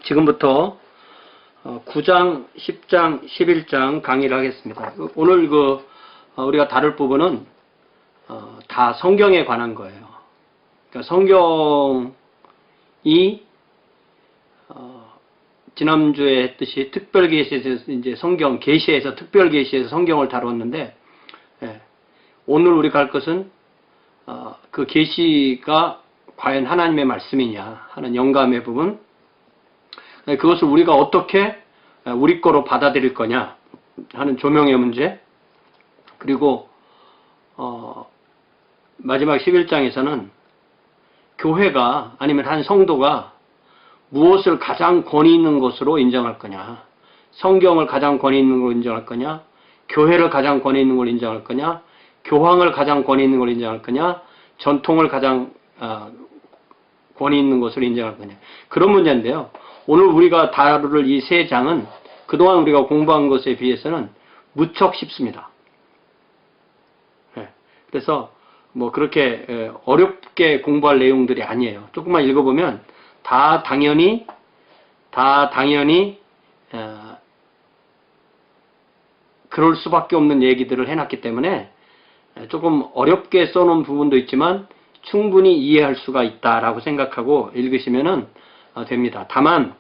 지금부터 9장, 10장, 11장 강의를 하겠습니다. 오늘 우리가 다룰 부분은 다 성경에 관한 거예요. 그러니까 성경이 지난주에 했듯이 특별계시에서 이제 성경 계시에서 특별계시에서 성경을 다뤘는데, 오늘 우리가 할 것은 그 계시가 과연 하나님의 말씀이냐 하는 영감의 부분, 그것을 우리가 어떻게 우리 거로 받아들일 거냐 하는 조명의 문제, 그리고 마지막 11장에서는 교회가 아니면 한 성도가 무엇을 가장 권위 있는 것으로 인정할 거냐, 성경을 가장 권위 있는 걸로 인정할 거냐, 교회를 가장 권위 있는 걸로 인정할 거냐, 교황을 가장 권위 있는 걸로 인정할 거냐, 전통을 가장 권위 있는 것으로 인정할 거냐, 그런 문제인데요. 오늘 우리가 다룰 이 세 장은 그동안 우리가 공부한 것에 비해서는 무척 쉽습니다. 그래서 뭐 그렇게 어렵게 공부할 내용들이 아니에요. 조금만 읽어보면 다 당연히 그럴 수밖에 없는 얘기들을 해놨기 때문에 조금 어렵게 써놓은 부분도 있지만 충분히 이해할 수가 있다라고 생각하고 읽으시면은 됩니다. 다만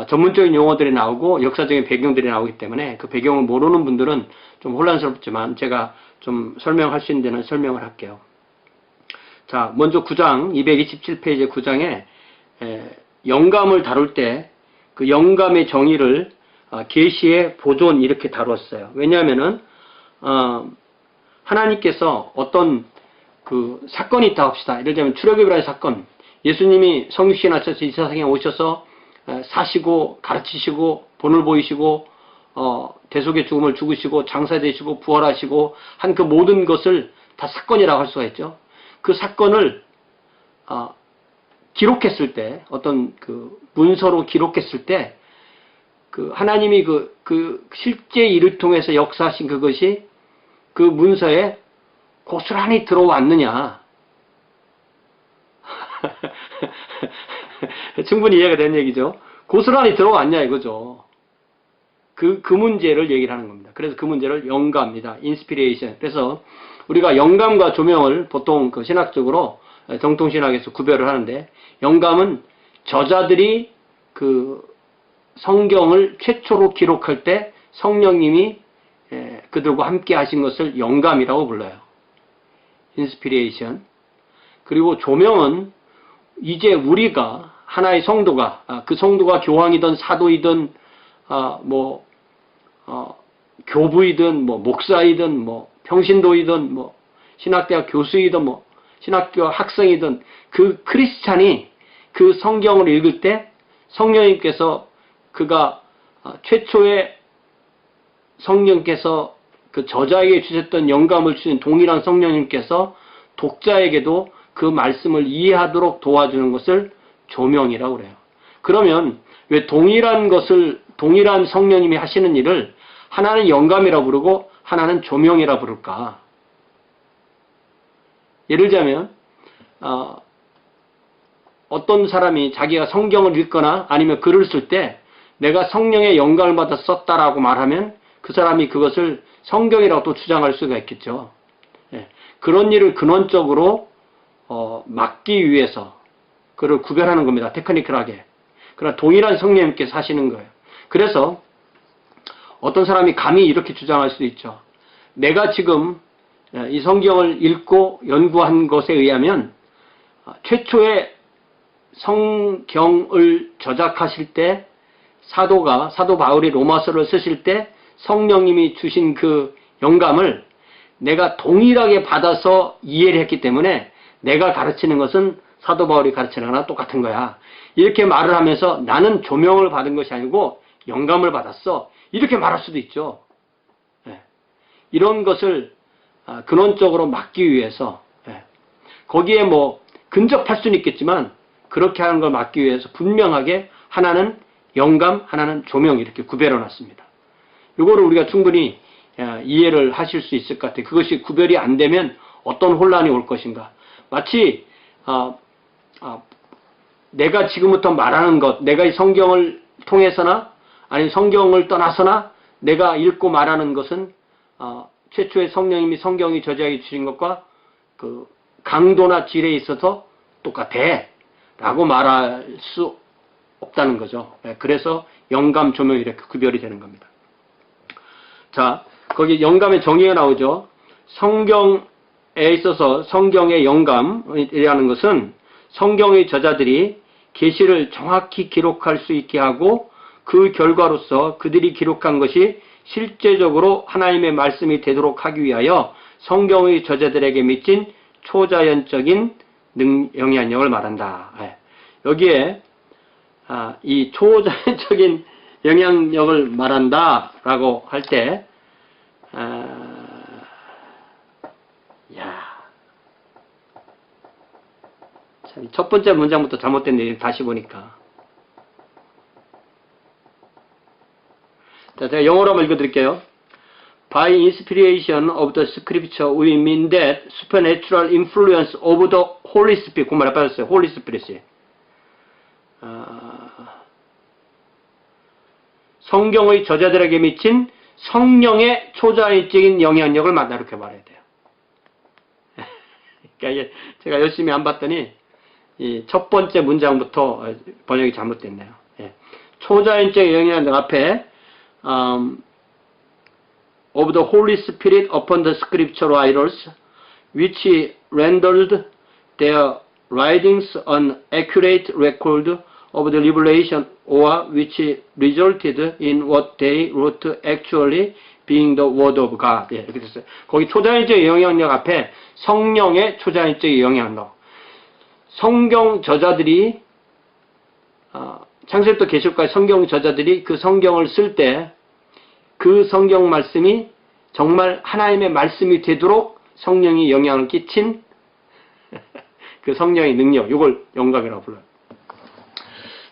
전문적인 용어들이 나오고 역사적인 배경들이 나오기 때문에 그 배경을 모르는 분들은 좀 혼란스럽지만 제가 좀 설명할 수 있는 데는 설명을 할게요. 자, 먼저 9장 227페이지 9장에 영감을 다룰 때 그 영감의 정의를 계시의 보존 이렇게 다뤘어요. 왜냐하면은 하나님께서 어떤 그 사건이 있다 합시다. 예를 들면 출애굽이라는 사건, 예수님이 성육신 하셔서 이 세상에 오셔서 사시고 가르치시고 본을 보이시고 대속의 죽음을 죽으시고 장사되시고 부활하시고 한 그 모든 것을 다 사건이라고 할 수가 있죠. 그 사건을 기록했을 때, 어떤 그 문서로 기록했을 때, 그 하나님이 그 실제 일을 통해서 역사하신 그것이 그 문서에 고스란히 들어왔느냐. 충분히 이해가 된 얘기죠. 고스란히 들어왔냐 이거죠. 그 문제를 얘기를 하는 겁니다. 그래서 그 문제를 영감입니다. 인스피레이션. 그래서 우리가 영감과 조명을 보통 그 신학적으로 정통신학에서 구별을 하는데, 영감은 저자들이 그 성경을 최초로 기록할 때 성령님이 그들과 함께 하신 것을 영감이라고 불러요. 인스피레이션. 그리고 조명은 이제 우리가 하나의 성도가, 그 성도가 교황이든 사도이든 교부이든 목사이든 평신도이든 신학대학 교수이든 신학교 학생이든 그 크리스찬이 그 성경을 읽을 때 성령님께서 그가 최초의 성령께서 그 저자에게 주셨던 영감을 주신 동일한 성령님께서 독자에게도 그 말씀을 이해하도록 도와주는 것을 조명이라고 그래요. 그러면 왜 동일한 성령님이 하시는 일을 하나는 영감이라고 부르고 하나는 조명이라고 부를까? 예를 들자면 어떤 사람이 자기가 성경을 읽거나 아니면 글을 쓸 때 내가 성령의 영감을 받아 썼다라고 말하면 그 사람이 그것을 성경이라고 또 주장할 수가 있겠죠. 그런 일을 근원적으로 막기 위해서 그를 구별하는 겁니다. 테크니컬하게. 그러나 동일한 성령님께서 하시는 거예요. 그래서 어떤 사람이 감히 이렇게 주장할 수도 있죠. 내가 지금 이 성경을 읽고 연구한 것에 의하면 최초의 성경을 저작하실 때 사도 바울이 로마서를 쓰실 때 성령님이 주신 그 영감을 내가 동일하게 받아서 이해를 했기 때문에 내가 가르치는 것은 사도 바울이 가르치는 거나 똑같은 거야. 이렇게 말을 하면서 나는 조명을 받은 것이 아니고 영감을 받았어. 이렇게 말할 수도 있죠. 이런 것을 근원적으로 막기 위해서, 거기에 근접할 수는 있겠지만 그렇게 하는 걸 막기 위해서 분명하게 하나는 영감, 하나는 조명 이렇게 구별해 놨습니다. 이거를 우리가 충분히 이해를 하실 수 있을 것 같아요. 그것이 구별이 안 되면 어떤 혼란이 올 것인가. 마치 내가 지금부터 말하는 것, 내가 이 성경을 통해서나 아니면 성경을 떠나서나 내가 읽고 말하는 것은 최초의 성령님이 성경이 저자해 주신 것과 그 강도나 질에 있어서 똑같아 라고 말할 수 없다는 거죠. 그래서 영감, 조명 이렇게 구별이 되는 겁니다. 자, 거기 영감의 정의가 나오죠. 성경에 있어서 성경의 영감이라는 것은 성경의 저자들이 계시를 정확히 기록할 수 있게 하고 그 결과로서 그들이 기록한 것이 실제적으로 하나님의 말씀이 되도록 하기 위하여 성경의 저자들에게 미친 초자연적인 영향력을 말한다. 여기에 이 초자연적인 영향력을 말한다라고 할 때, 참, 첫 번째 문장부터 잘못됐네, 다시 보니까. 자, 제가 영어로 한번 읽어드릴게요. By inspiration of the scripture, we mean that supernatural influence of the Holy Spirit. 그 말에 빠졌어요. Holy Spirit. 성경의 저자들에게 미친 성령의 초자연적인 영향력을 만나 이렇게 말해야 돼요. 그러니까 이게 제가 열심히 안 봤더니 이 첫 번째 문장부터 번역이 잘못됐네요. 초자연적 영향력 앞에 of the Holy Spirit upon the scripture writers, which rendered their writings an accurate record of the revelation, or which resulted in what they wrote actually being the word of God. 이렇게 됐어요. 거기 초자연적 영향력 앞에 성령의 초자연적 영향력. 성경 저자들이 창세부터 계시록까지 성경 저자들이 그 성경을 쓸 때 그 성경 말씀이 정말 하나님의 말씀이 되도록 성령이 영향을 끼친 그 성령의 능력, 이걸 영감이라고 불러요.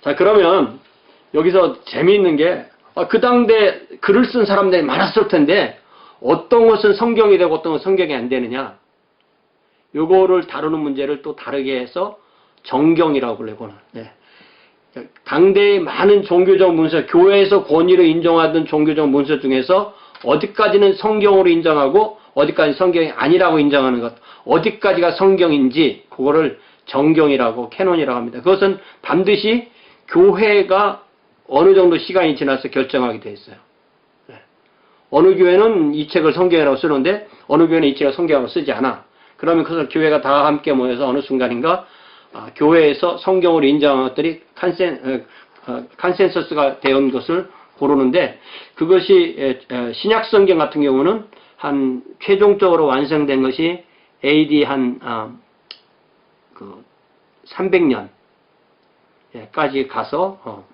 자, 그러면 여기서 재미있는 게 그 당대 글을 쓴 사람들이 많았을 텐데 어떤 것은 성경이 되고 어떤 것은 성경이 안 되느냐, 요거를 다루는 문제를 또 다르게 해서 정경이라고 불러요. 당대의 많은 종교적 문서, 교회에서 권위로 인정하던 종교적 문서 중에서 어디까지는 성경으로 인정하고 어디까지 성경이 아니라고 인정하는 것, 어디까지가 성경인지 그거를 정경이라고, 캐논이라고 합니다. 그것은 반드시 교회가 어느 정도 시간이 지나서 결정하게 돼 있어요. 어느 교회는 이 책을 성경이라고 쓰는데 어느 교회는 이 책을 성경이라고 쓰지 않아. 그러면 그것을 교회가 다 함께 모여서 어느 순간인가 교회에서 성경으로 인정한 것들이 컨센서스가 되온 것을 고르는데, 그것이 신약 성경 같은 경우는 한 최종적으로 완성된 것이 AD 한 300년까지 가서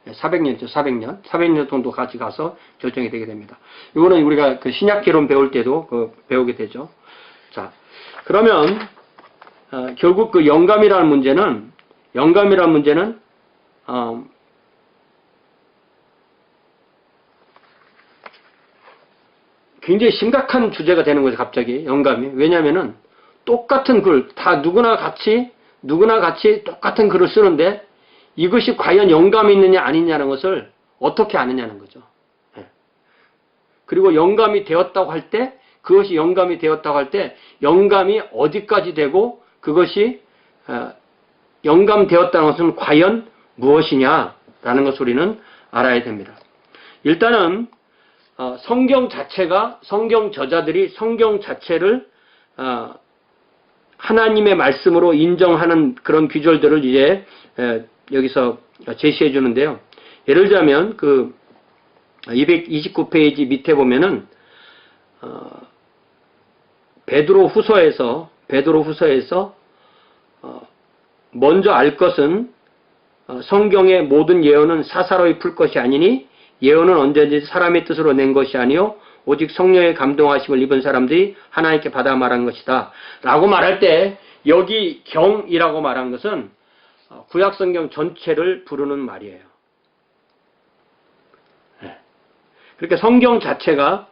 400년 정도까지 가서 결정이 되게 됩니다. 이거는 우리가 그 신약개론 배울 때도 배우게 되죠. 자, 그러면 결국 그 영감이라는 문제는 굉장히 심각한 주제가 되는 거죠. 갑자기 영감이. 왜냐하면은 똑같은 글, 다 누구나 같이 똑같은 글을 쓰는데 이것이 과연 영감이 있느냐 아니냐는 것을 어떻게 아느냐는 거죠. 그리고 영감이 되었다고 할 때, 그것이 영감이 되었다고 할 때 영감이 어디까지 되고 그것이 영감되었다는 것은 과연 무엇이냐라는 것을 우리는 알아야 됩니다. 일단은 성경 자체가, 성경 저자들이 성경 자체를 하나님의 말씀으로 인정하는 그런 규절들을 이제 여기서 제시해 주는데요. 예를 들자면 그 229페이지 밑에 보면은 베드로 후서에서 먼저 알 것은 성경의 모든 예언은 사사로이 풀 것이 아니니 예언은 언제든지 사람의 뜻으로 낸 것이 아니요 오직 성령의 감동하심을 입은 사람들이 하나님께 받아 말한 것이다 라고 말할 때, 여기 경이라고 말한 것은 구약성경 전체를 부르는 말이에요. 그러니까 성경 자체가,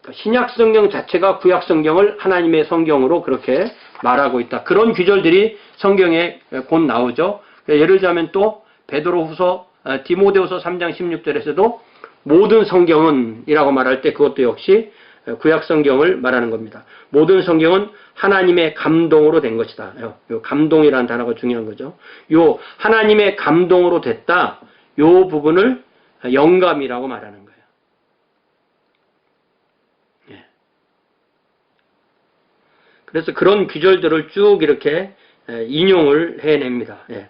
신약성경 자체가 구약성경을 하나님의 성경으로 그렇게 말하고 있다. 그런 규절들이 성경에 곧 나오죠. 예를 들자면 또 베드로후서 디모데후서 3장 16절에서도 모든 성경은 이라고 말할 때 그것도 역시 구약 성경을 말하는 겁니다. 모든 성경은 하나님의 감동으로 된 것이다. 요 감동이라는 단어가 중요한 거죠. 요 하나님의 감동으로 됐다. 요 부분을 영감이라고 말하는 거예요. 예. 그래서 그런 귀절들을 쭉 이렇게 인용을 해냅니다. 예.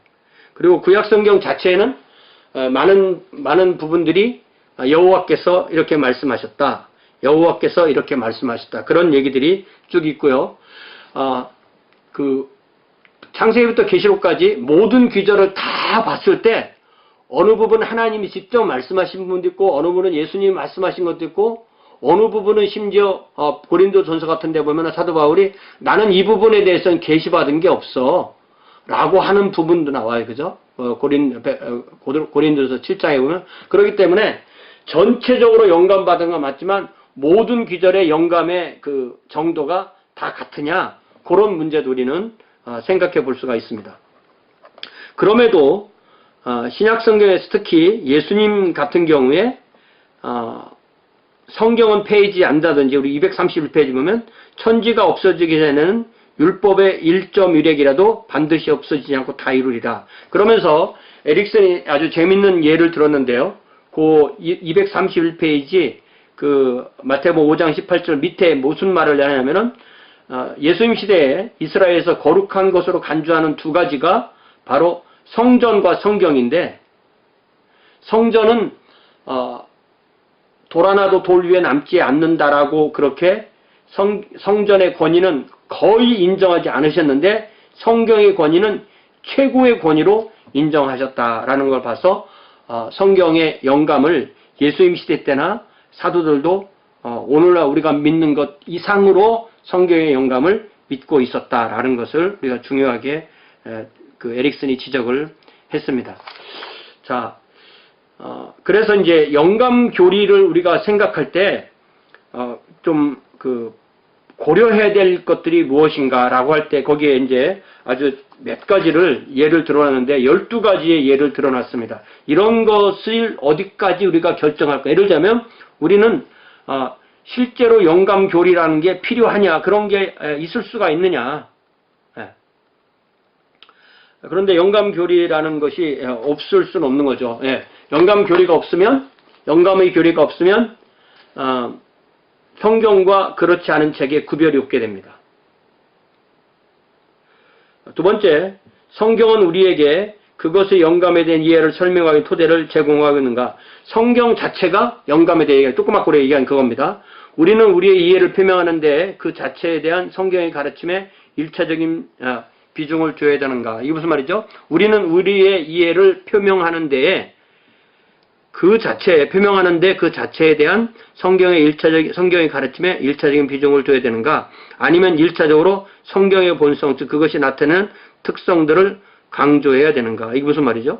그리고 구약 성경 자체에는 많은 부분들이 여호와께서 이렇게 말씀하셨다. 여호와께서 이렇게 말씀하셨다. 그런 얘기들이 쭉 있고요. 창세기부터 계시록까지 모든 귀절을 다 봤을 때 어느 부분 하나님이 직접 말씀하신 부분도 있고 어느 부분은 예수님이 말씀하신 것도 있고 어느 부분은 심지어 고린도전서 같은 데 보면 사도 바울이 나는 이 부분에 대해서는 계시받은 게 없어 라고 하는 부분도 나와요. 그죠? 고린도전서 7장에 보면. 그렇기 때문에 전체적으로 영감받은 건 맞지만 모든 귀절의 영감의 그 정도가 다 같으냐? 그런 문제도 우리는 생각해 볼 수가 있습니다. 그럼에도 신약 성경에서 특히 예수님 같은 경우에 성경은 페이지 앉아든지 우리 231페이지 보면 천지가 없어지기 전에는 율법의 1.1핵이라도 반드시 없어지지 않고 다 이루리라. 그러면서 에릭슨이 아주 재밌는 예를 들었는데요. 그 231페이지 그 마태복음 5장 18절 밑에 무슨 말을 하냐면은 예수님 시대에 이스라엘에서 거룩한 것으로 간주하는 두 가지가 바로 성전과 성경인데 성전은 돌 하나도 돌 위에 남지 않는다라고 그렇게 성전의 권위는 거의 인정하지 않으셨는데 성경의 권위는 최고의 권위로 인정하셨다라는 걸 봐서 성경의 영감을 예수님 시대 때나 사도들도 오늘날 우리가 믿는 것 이상으로 성경의 영감을 믿고 있었다라는 것을 우리가 중요하게 그 에릭슨이 지적을 했습니다. 자, 그래서 이제 영감 교리를 우리가 생각할 때 좀 고려해야 될 것들이 무엇인가라고 할 때 거기에 이제 아주 몇 가지를 예를 들어놨는데 12가지의 예를 들어놨습니다. 이런 것을 어디까지 우리가 결정할까? 예를 들자면 우리는 실제로 영감 교리라는 게 필요하냐? 그런 게 있을 수가 있느냐? 그런데 영감 교리라는 것이 없을 수는 없는 거죠. 영감 교리가 없으면 영감의 교리가 없으면 성경과 그렇지 않은 책에 구별이 없게 됩니다. 두 번째, 성경은 우리에게 그것의 영감에 대한 이해를 설명하기 토대를 제공하고 있는가? 성경 자체가 영감에 대해 조그맣게 얘기한 그겁니다. 우리는 우리의 이해를 표명하는데 그 자체에 대한 성경의 가르침에 일차적인 비중을 줘야 되는가? 이게 무슨 말이죠? 우리는 우리의 이해를 표명하는 데에 표명하는데 그 자체에 대한 성경의 가르침에 일차적인 비중을 둬야 되는가? 아니면 일차적으로 성경의 본성, 즉 그것이 나타내는 특성들을 강조해야 되는가? 이게 무슨 말이죠?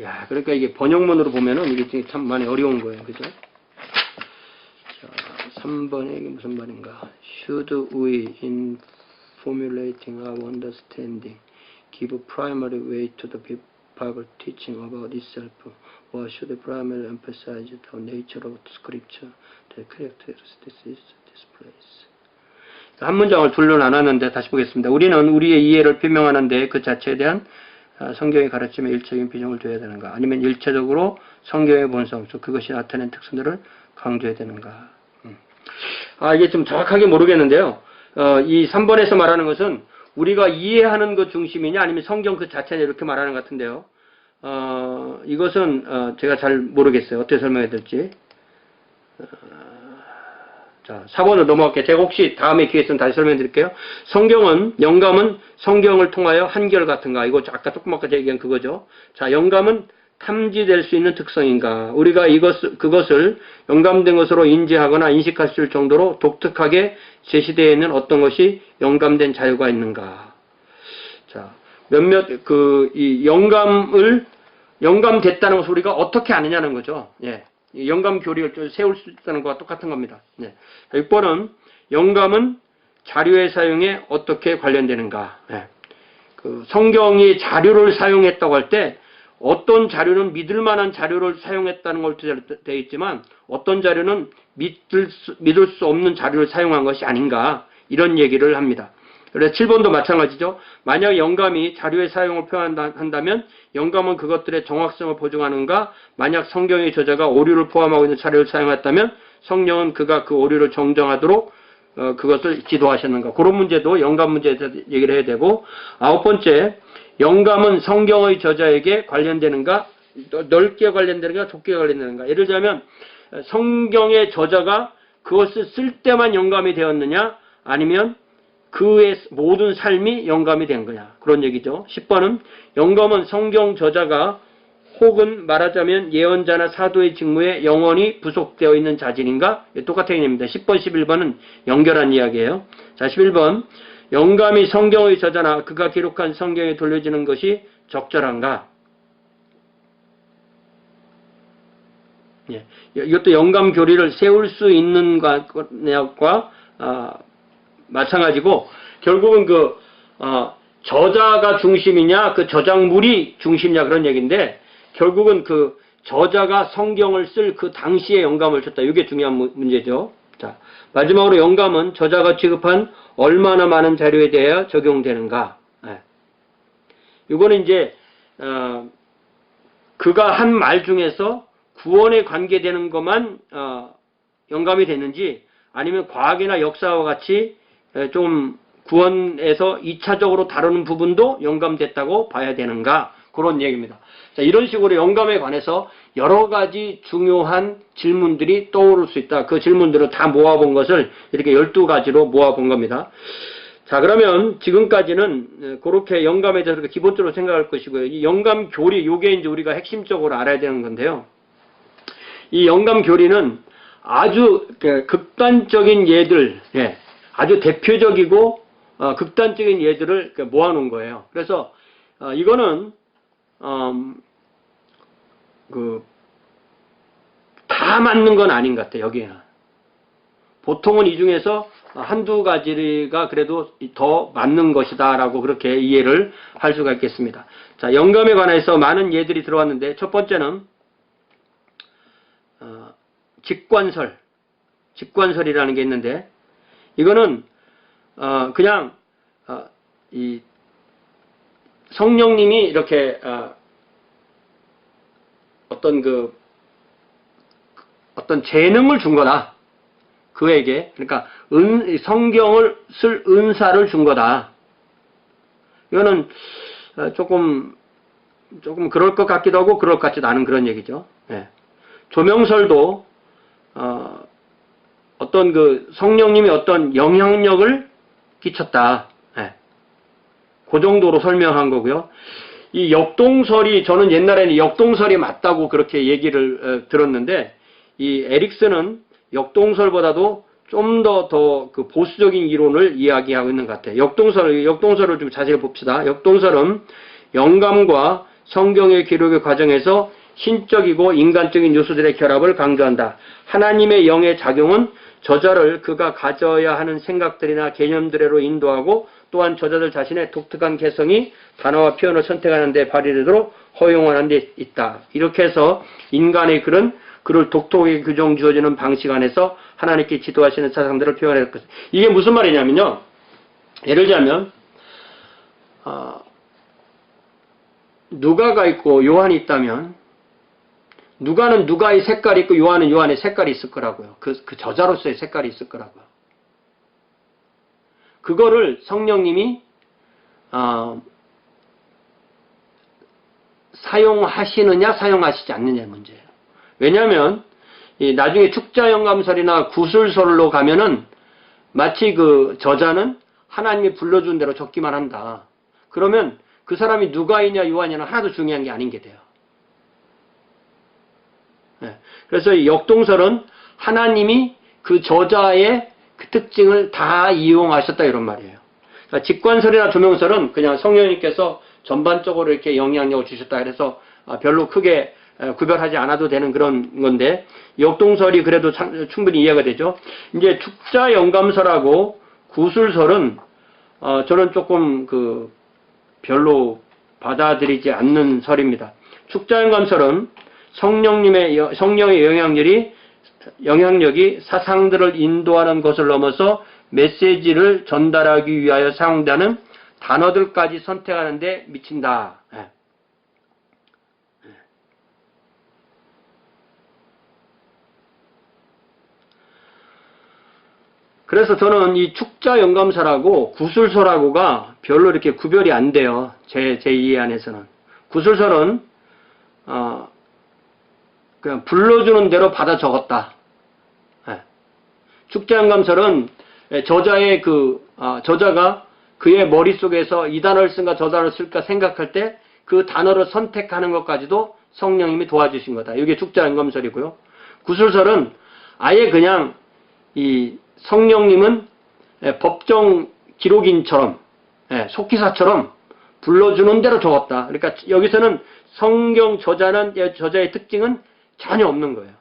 야, 그러니까 이게 번역문으로 보면은 이게 참 많이 어려운 거예요. 그죠? 자, 3번에 이게 무슨 말인가? Should we, in formulating our understanding, give primary weight to the Bible teaching about itself, or should primarily emphasize the nature of Scripture, the characteristics displays? 한 문장을 둘로 나눴는데 다시 보겠습니다. 우리는 우리의 이해를 표명하는데 그 자체에 대한 성경의 가르침에 일차적인 비중을 둬야 되는가? 아니면 일차적으로 성경의 본성, 즉 그것이 나타낸 특성들을 강조해야 되는가? 이게 좀 정확하게 모르겠는데요. 이 3번에서 말하는 것은 우리가 이해하는 것 중심이냐 아니면 성경 그 자체냐 이렇게 말하는 것 같은데요. 이것은 제가 잘 모르겠어요. 어떻게 설명해야 될지. 자, 4번으로 넘어갈게요. 제가 혹시 다음에 기회 있으면 다시 설명드릴게요. 영감은 성경을 통하여 한결같은가? 이거 아까 조금 아까 얘기한 그거죠. 자, 영감은 탐지될 수 있는 특성인가? 우리가 그것을 영감된 것으로 인지하거나 인식할 수 있을 정도로 독특하게 제시되어 있는 어떤 것이 영감된 자유가 있는가? 자, 이 영감을 영감됐다는 것을 우리가 어떻게 아느냐는 거죠. 예. 영감 교리를 세울 수 있다는 것과 똑같은 겁니다. 예. 6번은 영감은 자료의 사용에 어떻게 관련되는가. 예. 그 성경이 자료를 사용했다고 할 때 어떤 자료는 믿을 만한 자료를 사용했다는 걸로 되어 있지만 어떤 자료는 믿을 수 없는 자료를 사용한 것이 아닌가 이런 얘기를 합니다. 그래서 7번도 마찬가지죠. 만약 영감이 자료의 사용을 표현한다면 영감은 그것들의 정확성을 보증하는가? 만약 성경의 저자가 오류를 포함하고 있는 자료를 사용했다면 성령은 그가 그 오류를 정정하도록 그것을 지도하셨는가? 그런 문제도 영감 문제에 대해서 얘기를 해야 되고 9번째, 영감은 성경의 저자에게 관련되는가? 넓게 관련되는가? 좁게 관련되는가? 예를 들자면 성경의 저자가 그것을 쓸 때만 영감이 되었느냐? 아니면 그의 모든 삶이 영감이 된 거냐. 그런 얘기죠. 10번은 영감은 성경 저자가 혹은 말하자면 예언자나 사도의 직무에 영원히 부속되어 있는 자질인가? 똑같은 얘기입니다. 10번, 11번은 연결한 이야기예요. 자, 11번. 영감이 성경의 저자나 그가 기록한 성경에 돌려지는 것이 적절한가? 예. 이것도 영감 교리를 세울 수 있는 것과 마찬가지고 결국은 저자가 중심이냐 그 저작물이 중심이냐 그런 얘기인데 결국은 그 저자가 성경을 쓸 그 당시에 영감을 줬다. 이게 중요한 문제죠. 자, 마지막으로 영감은 저자가 취급한 얼마나 많은 자료에 대해 적용되는가. 네. 이거는 이제 그가 한 말 중에서 구원에 관계되는 것만 영감이 됐는지 아니면 과학이나 역사와 같이 좀 구원에서 2차적으로 다루는 부분도 영감됐다고 봐야 되는가 그런 얘기입니다. 자, 이런 식으로 영감에 관해서 여러 가지 중요한 질문들이 떠오를 수 있다. 그 질문들을 다 모아본 것을 이렇게 12가지로 모아본 겁니다. 자, 그러면 지금까지는 그렇게 영감에 대해서 기본적으로 생각할 것이고요. 이 영감 교리, 요게 이제 우리가 핵심적으로 알아야 되는 건데요. 이 영감 교리는 아주 극단적인 예들, 예, 아주 대표적이고 극단적인 예들을 모아놓은 거예요. 그래서 이거는 다 맞는 건 아닌 것 같아요. 여기에는 보통은 이 중에서 한두 가지가 그래도 더 맞는 것이다 라고 그렇게 이해를 할 수가 있겠습니다. 자, 영감에 관해서 많은 예들이 들어왔는데 첫 번째는 직관설이라는 게 있는데 이거는 그냥 이 성령님이 이렇게 어떤 재능을 준 거다. 그에게 그러니까 성경을 쓸 은사를 준 거다. 이거는 조금 그럴 것 같기도 하고 그럴 것 같지도 않은 그런 얘기죠. 예. 조명설도 어떤 성령님이 어떤 영향력을 끼쳤다. 예. 그 정도로 설명한 거고요. 이 역동설이 저는 옛날에는 역동설이 맞다고 그렇게 얘기를 들었는데 이 에릭슨은 역동설보다도 좀 더 보수적인 이론을 이야기하고 있는 것 같아요. 역동설을 좀 자세히 봅시다. 역동설은 영감과 성경의 기록의 과정에서 신적이고 인간적인 요소들의 결합을 강조한다. 하나님의 영의 작용은 저자를 그가 가져야 하는 생각들이나 개념들로 인도하고 또한 저자들 자신의 독특한 개성이 단어와 표현을 선택하는 데 발휘되도록 허용하는 데 있다. 이렇게 해서 인간의 글은 그를 독특하게 규정 주어지는 방식 안에서 하나님께 지도하시는 사상들을 표현할 것. 이게 무슨 말이냐면요. 예를 들자면 누가가 있고 요한이 있다면 누가는 누가의 색깔이 있고 요한은 요한의 색깔이 있을 거라고요. 그 저자로서의 색깔이 있을 거라고요. 그거를 성령님이 사용하시느냐 사용하시지 않느냐의 문제예요. 왜냐하면 나중에 축자영감설이나 구술설로 가면은 마치 그 저자는 하나님이 불러준 대로 적기만 한다. 그러면 그 사람이 누가이냐 요한이냐 하나도 중요한 게 아닌 게 돼요. 네. 그래서 이 역동설은 하나님이 그 저자의 그 특징을 다 이용하셨다 이런 말이에요. 그러니까 직관설이나 조명설은 그냥 성령님께서 전반적으로 이렇게 영향력을 주셨다. 그래서 별로 크게 구별하지 않아도 되는 그런 건데, 역동설이 그래도 충분히 이해가 되죠. 이제 축자영감설하고 구술설은 저는 조금 별로 받아들이지 않는 설입니다. 축자영감설은 성령의 영향력이 사상들을 인도하는 것을 넘어서 메시지를 전달하기 위하여 사용되는 단어들까지 선택하는 데 미친다. 그래서 저는 이 축자영감설하고 구술설하고가 별로 이렇게 구별이 안 돼요. 제 이해 안에서는. 구술설은 그냥 불러주는 대로 받아 적었다. 축자영감설은 저자가 그의 머릿속에서 이 단어를 쓴가 저 단어를 쓸까 생각할 때 그 단어를 선택하는 것까지도 성령님이 도와주신 거다. 이게 축자영감설이고요. 구술설은 아예 그냥 이 성령님은 법정 기록인처럼 속기사처럼 불러주는 대로 적었다. 그러니까 여기서는 성경 저자의 특징은 전혀 없는 거예요.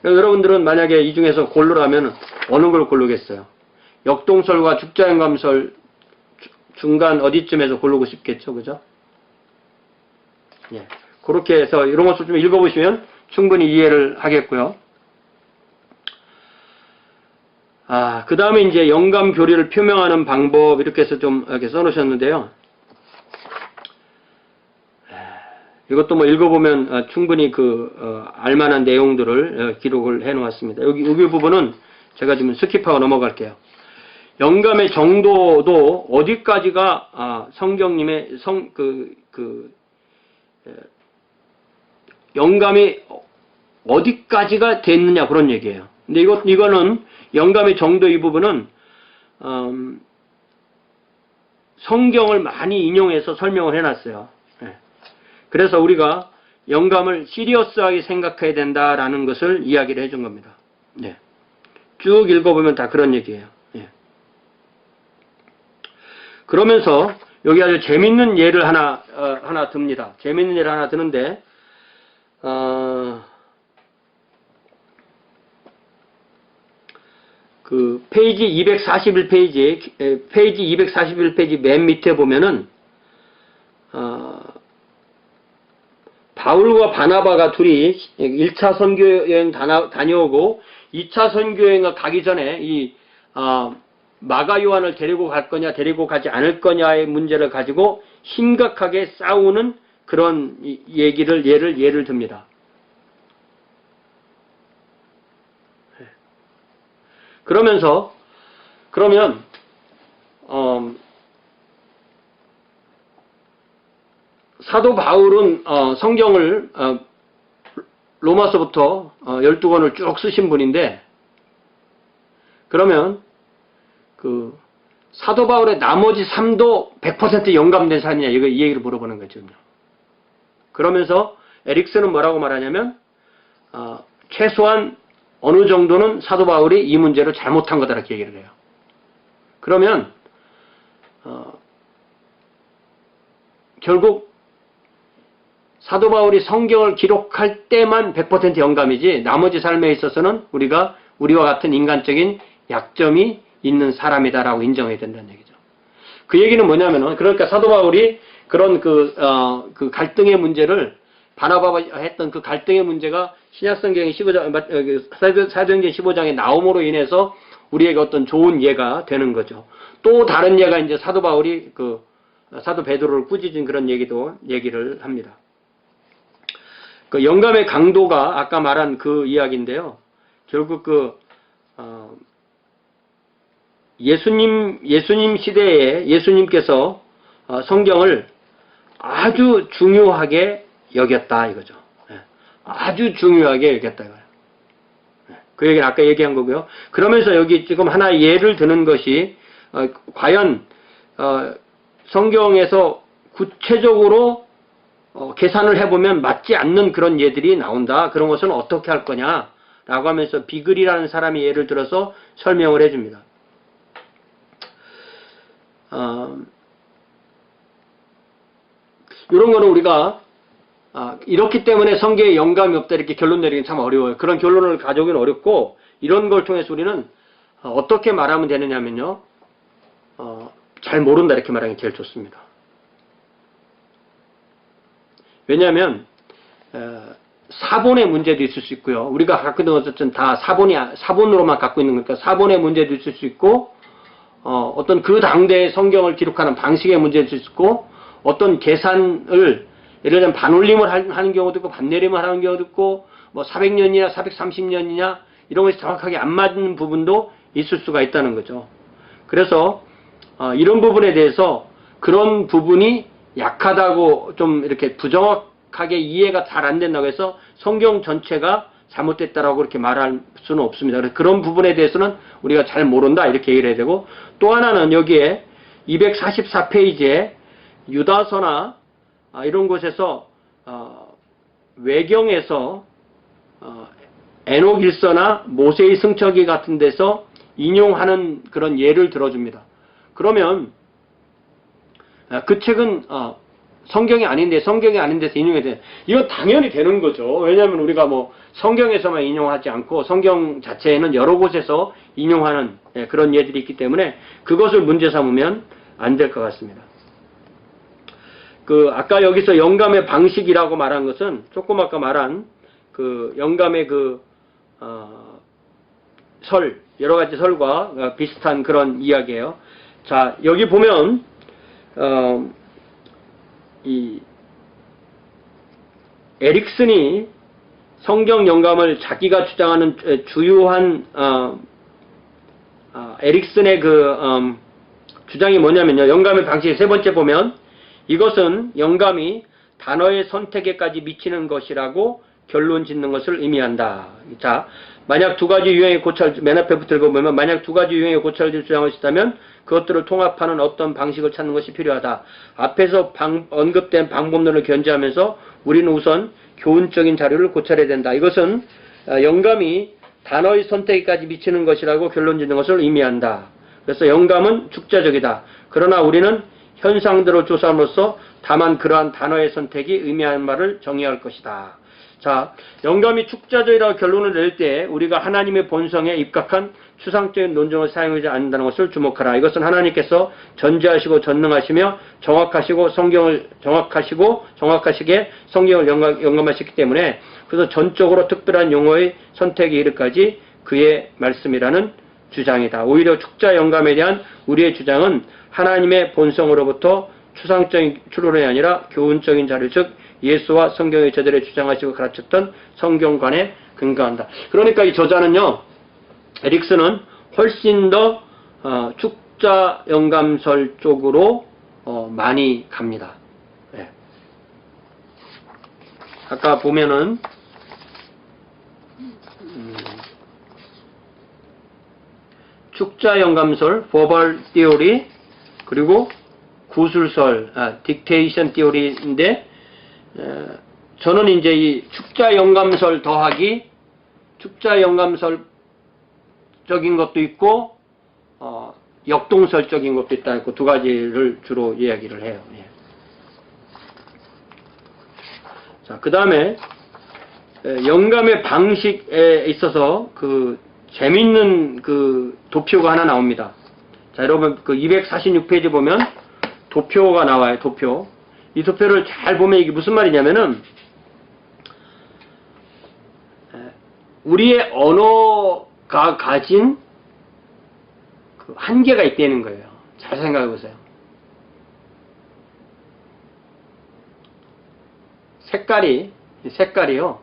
여러분들은 만약에 이 중에서 고르라면 어느 걸 고르겠어요? 역동설과 축자영감설 중간 어디쯤에서 고르고 싶겠죠, 그죠? 그렇게 해서 이런 것을 좀 읽어보시면 충분히 이해를 하겠고요. 그 다음에 이제 영감 교리를 표명하는 방법 이렇게 해서 좀 이렇게 써놓으셨는데요. 이것도 뭐 읽어보면 충분히 알만한 내용들을 기록을 해 놓았습니다. 여기 부분은 제가 지금 스킵하고 넘어갈게요. 영감의 정도도 어디까지가 성경님의 영감이 어디까지가 됐느냐 그런 얘기예요. 근데 이거는 영감의 정도 이 부분은 성경을 많이 인용해서 설명을 해놨어요. 그래서 우리가 영감을 시리어스하게 생각해야 된다라는 것을 이야기를 해준 겁니다. 쭉 읽어보면 다 그런 얘기예요. 그러면서 여기 아주 재밌는 예를 하나 듭니다. 재밌는 예를 하나 드는데 페이지 241페이지 맨 밑에 보면은 바울과 바나바가 둘이 1차 선교여행 다녀오고 2차 선교여행을 가기 전에 이 마가 요한을 데리고 갈 거냐 데리고 가지 않을 거냐의 문제를 가지고 심각하게 싸우는 그런 예를 듭니다. 그러면 사도 바울은 성경을 로마서부터 12권을 쭉 쓰신 분인데, 그러면 사도 바울의 나머지 삶도 100% 영감된 사람이냐 이 얘기를 물어보는 거죠. 그러면서 에릭슨은 뭐라고 말하냐면 최소한 어느 정도는 사도 바울이 이 문제를 잘못한 거다 이렇게 얘기를 해요. 그러면 결국 사도 바울이 성경을 기록할 때만 100% 영감이지 나머지 삶에 있어서는 우리와 같은 인간적인 약점이 있는 사람이다라고 인정해야 된다는 얘기죠. 그 얘기는 뭐냐면은 그러니까 사도 바울이 그런 갈등의 문제를 바나바가 했던 그 갈등의 문제가 신약성경의 15장 사도행전 15장의 나옴으로 인해서 우리에게 어떤 좋은 예가 되는 거죠. 또 다른 예가 이제 사도 바울이 사도 베드로를 꾸짖은 그런 얘기를 합니다. 영감의 강도가 아까 말한 그 이야기인데요. 결국 예수님 시대에 예수님께서 성경을 아주 중요하게 여겼다 이거죠. 아주 중요하게 여겼다 이거예요. 그 얘기는 아까 얘기한 거고요. 그러면서 여기 지금 하나 예를 드는 것이 과연 성경에서 구체적으로 계산을 해보면 맞지 않는 그런 예들이 나온다. 그런 것은 어떻게 할 거냐라고 하면서 비글이라는 사람이 예를 들어서 설명을 해줍니다. 이런 거는 우리가 이렇기 때문에 성경에 영감이 없다 이렇게 결론 내리기는 참 어려워요. 그런 결론을 가져오기는 어렵고 이런 걸 통해서 우리는 어떻게 말하면 되느냐면요. 잘 모른다 이렇게 말하는 게 제일 좋습니다. 왜냐하면 사본의 문제도 있을 수 있고요. 우리가 갖고 있는 어쨌든 다 사본으로만 갖고 있는 거니까 사본의 문제도 있을 수 있고 어떤 그 당대의 성경을 기록하는 방식의 문제도 있을 수 있고 어떤 계산을 예를 들면 반올림을 하는 경우도 있고 반내림을 하는 경우도 있고 뭐 400년이냐 430년이냐 이런 것이 정확하게 안 맞는 부분도 있을 수가 있다는 거죠. 그래서 이런 부분에 대해서 그런 부분이 약하다고 좀 이렇게 부정확하게 이해가 잘 안 된다고 해서 성경 전체가 잘못됐다라고 그렇게 말할 수는 없습니다. 그래서 그런 부분에 대해서는 우리가 잘 모른다 이렇게 얘기를 해야 되고 또 하나는 여기에 244페이지에 유다서나 이런 곳에서 외경에서 에녹일서나 모세의 승천기 같은 데서 인용하는 그런 예를 들어줍니다. 그러면 그 책은 성경이 아닌데 성경이 아닌 데서 인용해야 돼. 이건 당연히 되는 거죠. 왜냐하면 우리가 뭐 성경에서만 인용하지 않고 성경 자체에는 여러 곳에서 인용하는 그런 예들이 있기 때문에 그것을 문제 삼으면 안 될 것 같습니다. 아까 여기서 영감의 방식이라고 말한 것은 조금 아까 말한 그 영감의 여러 가지 설과 비슷한 그런 이야기예요. 자, 여기 보면 이 에릭슨이 성경 영감을 자기가 주장하는 주요한 에릭슨의 주장이 뭐냐면요. 영감의 방식 세 번째 보면 이것은 영감이 단어의 선택에까지 미치는 것이라고 결론 짓는 것을 의미한다. 자, 만약 두 가지 유형의 고찰, 맨 앞에부터 읽어보면 만약 두 가지 유형의 고찰을 주장할 수 있다면 그것들을 통합하는 어떤 방식을 찾는 것이 필요하다. 앞에서 언급된 방법론을 견지하면서 우리는 우선 교훈적인 자료를 고찰해야 된다. 이것은 영감이 단어의 선택에까지 미치는 것이라고 결론 짓는 것을 의미한다. 그래서 영감은 축자적이다. 그러나 우리는 현상들을 조사함으로써 다만 그러한 단어의 선택이 의미하는 말을 정의할 것이다. 자, 영감이 축자적이라고 결론을 낼 때 우리가 하나님의 본성에 입각한 추상적인 논증을 사용하지 않는다는 것을 주목하라. 이것은 하나님께서 전지하시고 전능하시며 정확하시게 성경을 영감하셨기 때문에 그래서 전적으로 특별한 용어의 선택에 이르기까지 그의 말씀이라는 주장이다. 오히려 축자 영감에 대한 우리의 주장은 하나님의 본성으로부터 추상적인 추론이 아니라 교훈적인 자료 즉 예수와 성경의 저들의 주장하시고 가르쳤던 성경관에 근거한다. 그러니까 이 저자는요. 에릭슨은 훨씬 더 축자 영감설 쪽으로 많이 갑니다. 네. 아까 보면은 축자 영감설, verbal theory 그리고 구술설, dictation theory인데 저는 이제 이 축자 영감설 더하기 축자 영감설적인 것도 있고 역동설적인 것도 있다. 두 가지를 주로 이야기를 해요. 예. 자, 그 다음에 영감의 방식에 있어서 재밌는 도표가 하나 나옵니다. 자, 여러분 246페이지 보면 도표가 나와요. 도표. 이 도표를 잘 보면 이게 무슨 말이냐면은 우리의 언어가 가진 한계가 있다는 거예요. 잘 생각해 보세요. 색깔이요.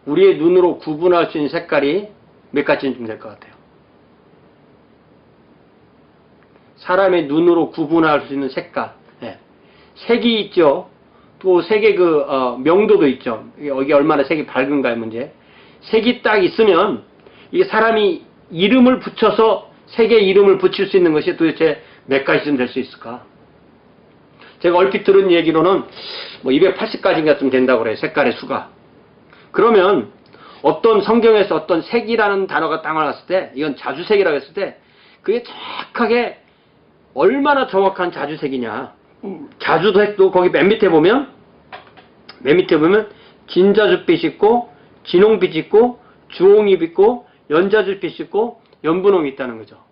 우리의 눈으로 구분할 수 있는 색깔이 몇 가지는 좀 될 것 같아요. 사람의 눈으로 구분할 수 있는 색깔. 네. 색이 있죠. 또 색의 명도도 있죠. 여기 얼마나 색이 밝은가의 문제. 색이 딱 있으면 이게 사람이 이름을 붙여서 색의 이름을 붙일 수 있는 것이 도대체 몇 가지쯤 될 수 있을까? 제가 얼핏 들은 얘기로는 280가지가 좀 된다고 그래요. 색깔의 수가. 그러면 어떤 성경에서 어떤 색이라는 단어가 딱 나왔을 때 이건 자주색이라고 했을 때 그게 정확하게 얼마나 정확한 자주색이냐 자주도 핵도 거기 맨 밑에 보면 진자주빛이 있고 진홍빛이 있고 주홍이 있고 연자주빛이 있고 연분홍이 있다는 거죠.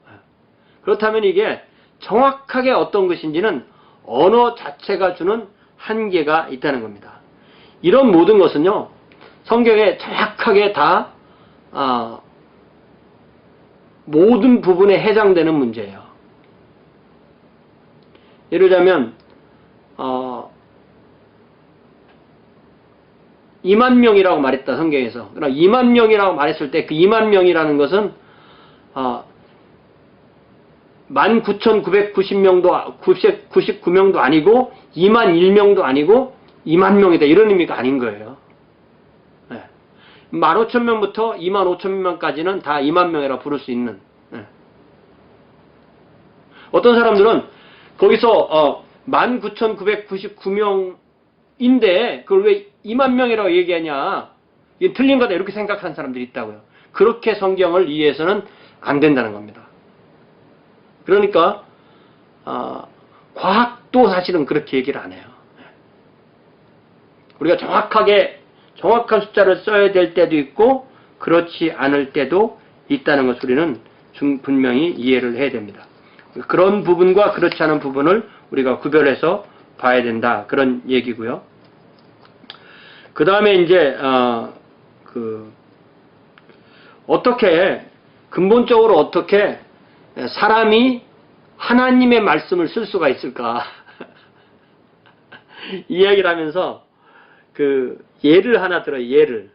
그렇다면 이게 정확하게 어떤 것인지는 언어 자체가 주는 한계가 있다는 겁니다. 이런 모든 것은요, 성경에 정확하게 다 모든 부분에 해당되는 문제예요. 예를 들자면 2만 명이라고 말했다, 성경에서. 그러나 2만 명이라고 말했을 때 그 2만 명이라는 것은 19,990명도 99명도 아니고 2만 1명도 아니고 2만 명이다, 이런 의미가 아닌 거예요. 15,000명부터 25,000명까지는 다 2만 명이라고 부를 수 있는. 어떤 사람들은 거기서 19,999명인데 그걸 왜 2만 명이라고 얘기하냐, 이게 틀린 거다, 이렇게 생각하는 사람들이 있다고요. 그렇게 성경을 이해해서는 안 된다는 겁니다. 그러니까 과학도 사실은 그렇게 얘기를 안 해요. 우리가 정확한 숫자를 써야 될 때도 있고 그렇지 않을 때도 있다는 것을 우리는 분명히 이해를 해야 됩니다. 그런 부분과 그렇지 않은 부분을 우리가 구별해서 봐야 된다, 그런 얘기고요. 그 다음에 이제 어떻게 근본적으로 어떻게 사람이 하나님의 말씀을 쓸 수가 있을까 이야기를 하면서 예를 하나 들어요. 예를.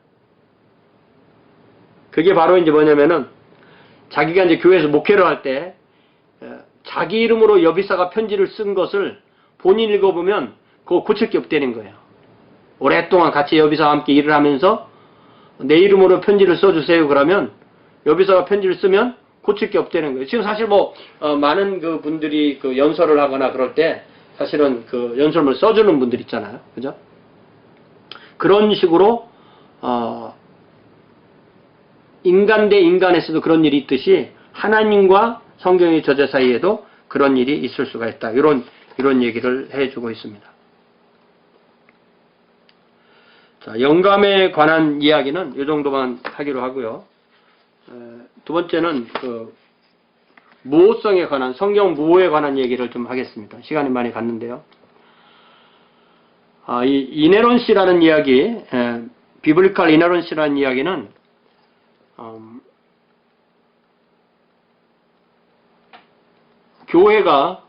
그게 바로 이제 뭐냐면은 자기가 이제 교회에서 목회를 할 때 자기 이름으로 여비사가 편지를 쓴 것을 본인 읽어보면 그거 고칠 게 없다는 거예요. 오랫동안 같이 여비사와 함께 일을 하면서 내 이름으로 편지를 써주세요 그러면 여비사가 편지를 쓰면 고칠 게 없다는 거예요. 지금 사실 많은 그 분들이 그 연설을 하거나 그럴 때 사실은 그 연설문을 써주는 분들 있잖아요. 그죠? 그런 식으로 인간 대 인간에서도 그런 일이 있듯이 하나님과 성경의 저자 사이에도 그런 일이 있을 수가 있다, 이런 얘기를 해주고 있습니다. 자, 영감에 관한 이야기는 이 정도만 하기로 하고요. 두 번째는 무호성에 관한, 성경 무호에 관한 얘기를 좀 하겠습니다. 시간이 많이 갔는데요. 이 이네런시라는 이야기, 비블리컬 이네런시라는 이야기는 교회가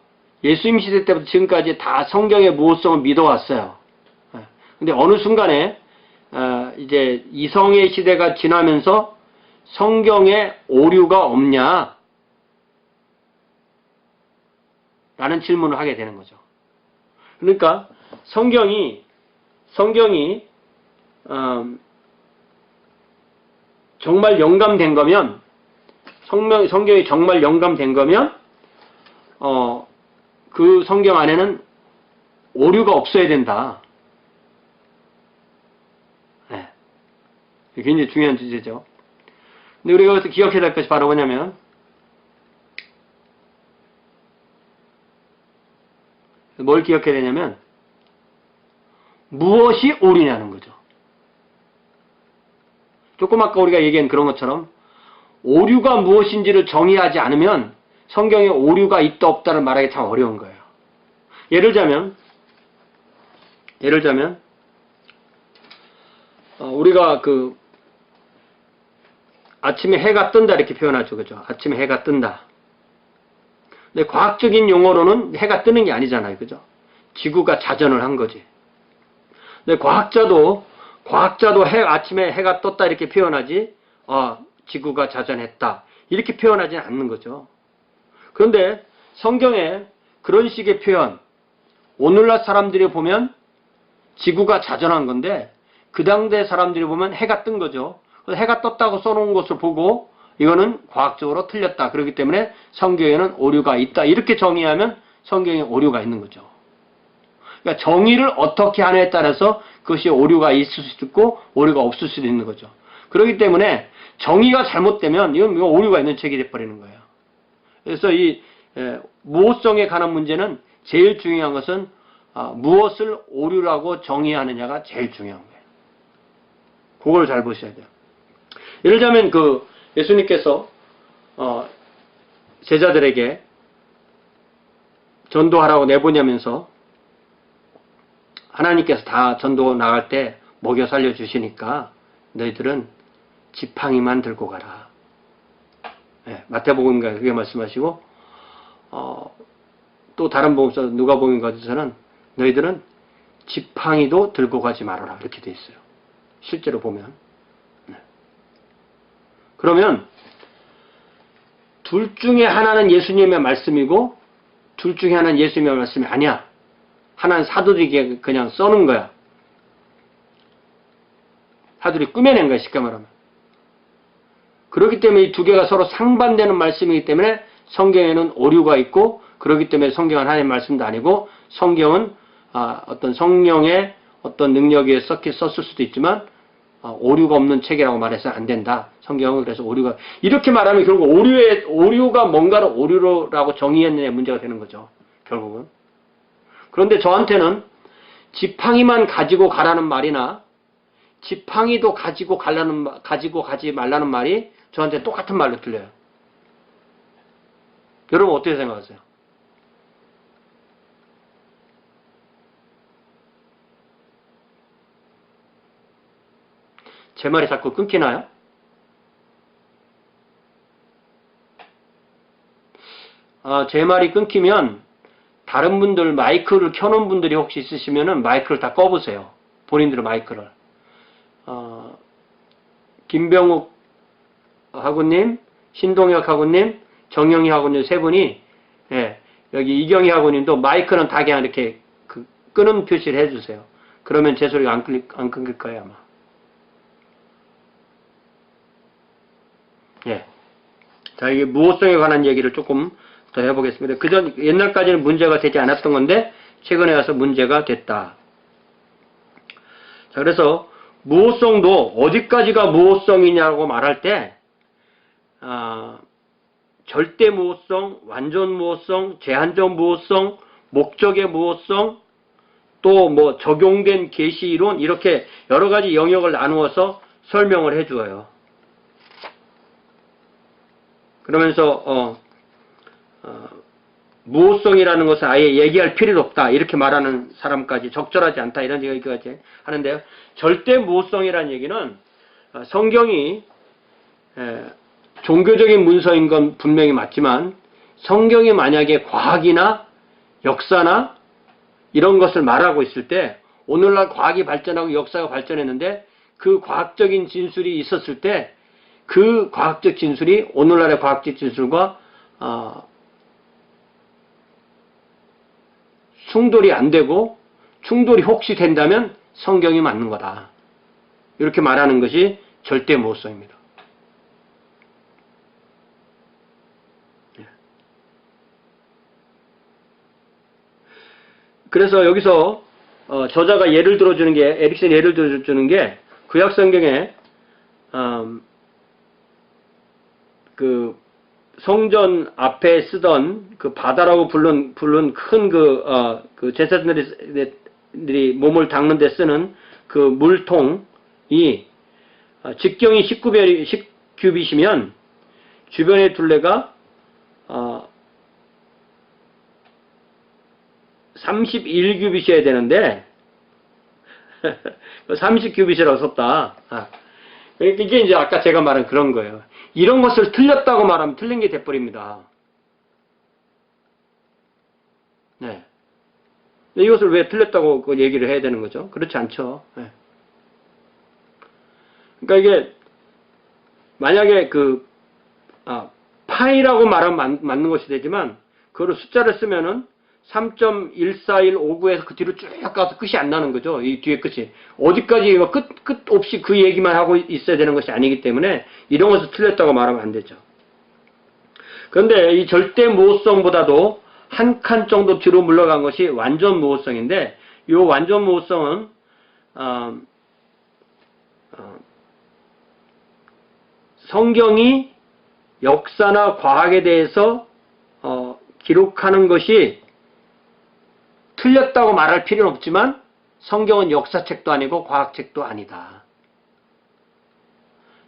예수님 시대 때부터 지금까지 다 성경의 무호성을 믿어왔어요. 근데 어느 순간에 이제 이성의 시대가 지나면서 성경에 오류가 없냐? 라는 질문을 하게 되는 거죠. 그러니까 성경이 정말 영감된 거면, 성경이 정말 영감된 거면 그 성경 안에는 오류가 없어야 된다. 네. 굉장히 중요한 주제죠. 근데 우리가 여기서 기억해야 될 것이 바로 뭐냐면, 뭘 기억해야 되냐면 무엇이 오류냐는 거죠. 조금 아까 우리가 얘기한 그런 것처럼 오류가 무엇인지를 정의하지 않으면 성경에 오류가 있다 없다를 말하기 참 어려운 거예요. 예를 들자면 우리가 아침에 해가 뜬다 이렇게 표현하죠. 그죠? 아침에 해가 뜬다. 근데 과학적인 용어로는 해가 뜨는 게 아니잖아요. 그죠? 지구가 자전을 한 거지. 근데 과학자도 아침에 해가 떴다 이렇게 표현하지, 지구가 자전했다 이렇게 표현하지는 않는 거죠. 그런데 성경에 그런 식의 표현, 오늘날 사람들이 보면 지구가 자전한 건데 그 당대 사람들이 보면 해가 뜬 거죠. 그래서 해가 떴다고 써놓은 것을 보고 이거는 과학적으로 틀렸다, 그렇기 때문에 성경에는 오류가 있다, 이렇게 정의하면 성경에 오류가 있는 거죠. 그러니까 정의를 어떻게 하느냐에 따라서 그것이 오류가 있을 수도 있고 오류가 없을 수도 있는 거죠. 그렇기 때문에 정의가 잘못되면 이건 오류가 있는 책이 돼버리는 거예요. 그래서 이 무호성에 관한 문제는 제일 중요한 것은 무엇을 오류라고 정의하느냐가 제일 중요한 거예요. 그걸 잘 보셔야 돼요. 예를 들자면 예수님께서 제자들에게 전도하라고 내보내면서 하나님께서 다 전도 나갈 때 먹여 살려 주시니까 너희들은 지팡이만 들고 가라. 네, 마태복음인가 그게 말씀하시고 또 다른 복음서 누가복음에서는 너희들은 지팡이도 들고 가지 말아라 이렇게 돼 있어요. 실제로 보면. 네. 그러면 둘 중에 하나는 예수님의 말씀이고 둘 중에 하나는 예수님의 말씀이 아니야. 하나는 사도들에게 그냥 써는 거야. 사도들이 꾸며낸 거야, 쉽게 말하면. 그렇기 때문에 이 두 개가 서로 상반되는 말씀이기 때문에 성경에는 오류가 있고, 그렇기 때문에 성경은 하나님의 말씀도 아니고, 성경은 어떤 성령의 어떤 능력에 의해 썼을 수도 있지만 오류가 없는 책이라고 말해서 안 된다. 성경은 그래서 오류가 이렇게 말하면 결국 오류가 뭔가를 오류라고 정의했느냐의 문제가 되는 거죠. 결국은. 그런데 저한테는 지팡이만 가지고 가라는 말이나 지팡이도 가지고 가지 말라는 말이 저한테 똑같은 말로 들려요. 여러분 어떻게 생각하세요? 제 말이 자꾸 끊기나요? 제 말이 끊기면 다른 분들 마이크를 켜놓은 분들이 혹시 있으시면은 마이크를 다 꺼보세요. 본인들의 마이크를. 김병욱 하구님, 신동혁 하구님, 정영희 하구님 세 분이 여기 이경희 하구님도 마이크는 다 그냥 이렇게 끄는 표시를 해주세요. 그러면 제 소리가 안 끊길 거예요 아마. 자, 이게 무호성에 관한 얘기를 조금 더 해보겠습니다. 옛날까지는 문제가 되지 않았던 건데, 최근에 와서 문제가 됐다. 자, 그래서 무호성도 어디까지가 무호성이냐고 말할 때, 절대 무호성, 완전 무호성, 제한적 무호성, 목적의 무호성, 또 뭐 적용된 계시이론, 이렇게 여러 가지 영역을 나누어서 설명을 해주어요. 그러면서 무호성이라는 것은 아예 얘기할 필요도 없다 이렇게 말하는 사람까지 적절하지 않다 이런 얘기까지 하는데요. 절대 무호성이라는 얘기는 성경이 종교적인 문서인 건 분명히 맞지만 성경이 만약에 과학이나 역사나 이런 것을 말하고 있을 때 오늘날 과학이 발전하고 역사가 발전했는데 그 과학적인 진술이 있었을 때 그 과학적 진술이 오늘날의 과학적 진술과 충돌이 안 되고 충돌이 혹시 된다면 성경이 맞는 거다. 이렇게 말하는 것이 절대 무호성입니다. 그래서 여기서 저자가 예를 들어주는 게 에릭슨이 예를 들어주는 게 구약성경에 그 성전 앞에 쓰던 그 바다라고 부른 큰 그 제사장들이 몸을 닦는 데 쓰는 그 물통이 직경이 10규빗이면 주변의 둘레가 31규빗이어야 되는데 30규빗이라고 썼다. 이게 이제 아까 제가 말한 그런 거예요. 이런 것을 틀렸다고 말하면 틀린 게 돼버립니다. 네. 이것을 왜 틀렸다고 얘기를 해야 되는 거죠? 그렇지 않죠. 네. 그러니까 이게 만약에 파이라고 말하면 맞는 것이 되지만 그거를 숫자를 쓰면은 3.14159에서 그 뒤로 쭉 가서 끝이 안 나는 거죠. 이 뒤에 끝이. 어디까지 끝 없이 그 얘기만 하고 있어야 되는 것이 아니기 때문에 이런 것을 틀렸다고 말하면 안 되죠. 그런데 이 절대 무호성보다도 한 칸 정도 뒤로 물러간 것이 완전 무호성인데 이 완전 무호성은 성경이 역사나 과학에 대해서 기록하는 것이 틀렸다고 말할 필요는 없지만 성경은 역사책도 아니고 과학책도 아니다.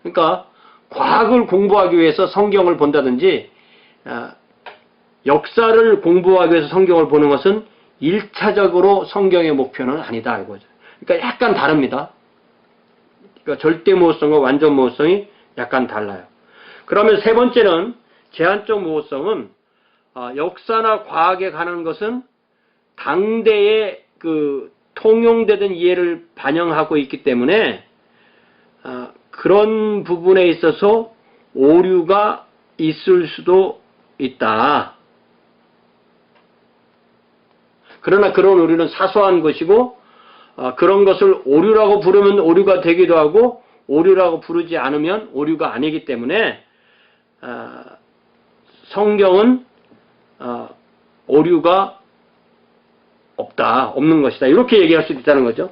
그러니까 과학을 공부하기 위해서 성경을 본다든지 역사를 공부하기 위해서 성경을 보는 것은 1차적으로 성경의 목표는 아니다. 이거죠. 그러니까 약간 다릅니다. 그러니까 절대 무호성과 완전 무호성이 약간 달라요. 그러면 세 번째는 제한적 무호성은 역사나 과학에 관한 것은 당대의 그 통용되던 이해를 반영하고 있기 때문에 그런 부분에 있어서 오류가 있을 수도 있다. 그러나 그런 오류는 사소한 것이고 그런 것을 오류라고 부르면 오류가 되기도 하고 오류라고 부르지 않으면 오류가 아니기 때문에 성경은 오류가 없는 것이다. 이렇게 얘기할 수 있다는 거죠.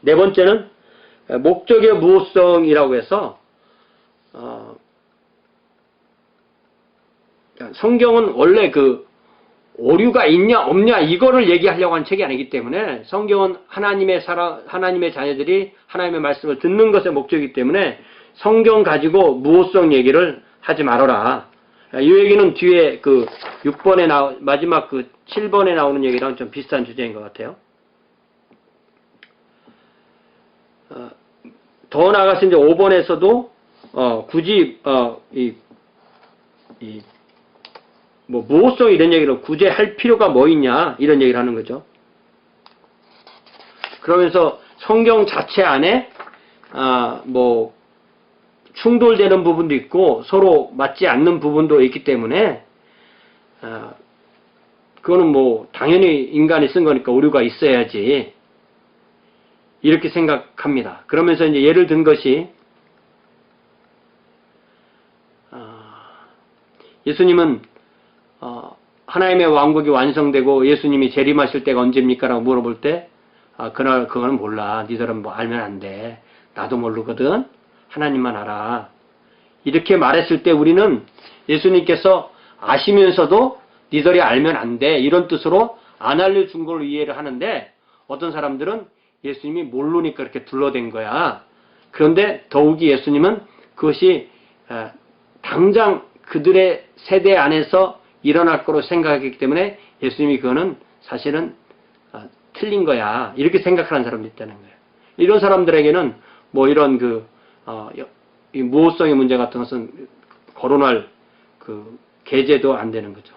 네 번째는 목적의 무호성이라고 해서 성경은 원래 그 오류가 있냐 없냐 이거를 얘기하려고 하는 책이 아니기 때문에 성경은 하나님의 자녀들이 하나님의 말씀을 듣는 것의 목적이기 때문에 성경 가지고 무호성 얘기를 하지 말아라. 이 얘기는 뒤에 그 6번에 마지막 그 7번에 나오는 얘기랑 좀 비슷한 주제인 것 같아요. 더 나아가서 이제 5번에서도 굳이 뭐 무호성 이런 얘기를 굳이 할 필요가 뭐 있냐 이런 얘기를 하는 거죠. 그러면서 성경 자체 안에 뭐 충돌되는 부분도 있고 서로 맞지 않는 부분도 있기 때문에 그거는 뭐 당연히 인간이 쓴 거니까 오류가 있어야지 이렇게 생각합니다. 그러면서 이제 예를 든 것이 예수님은 하나님의 왕국이 완성되고 예수님이 재림하실 때가 언제입니까? 라고 물어볼 때 그날 그거는 몰라. 니들은 뭐 알면 안 돼. 나도 모르거든. 하나님만 알아. 이렇게 말했을 때 우리는 예수님께서 아시면서도 니들이 알면 안 돼. 이런 뜻으로 안 알려준 걸로 이해를 하는데 어떤 사람들은 예수님이 모르니까 그렇게 둘러댄 거야. 그런데 더욱이 예수님은 그것이 당장 그들의 세대 안에서 일어날 거로 생각하기 때문에 예수님이 그거는 사실은 틀린 거야. 이렇게 생각하는 사람도 있다는 거예요. 이런 사람들에게는 뭐 이런 이 무호성의 문제 같은 것은 거론할 그 계제도 안 되는 거죠.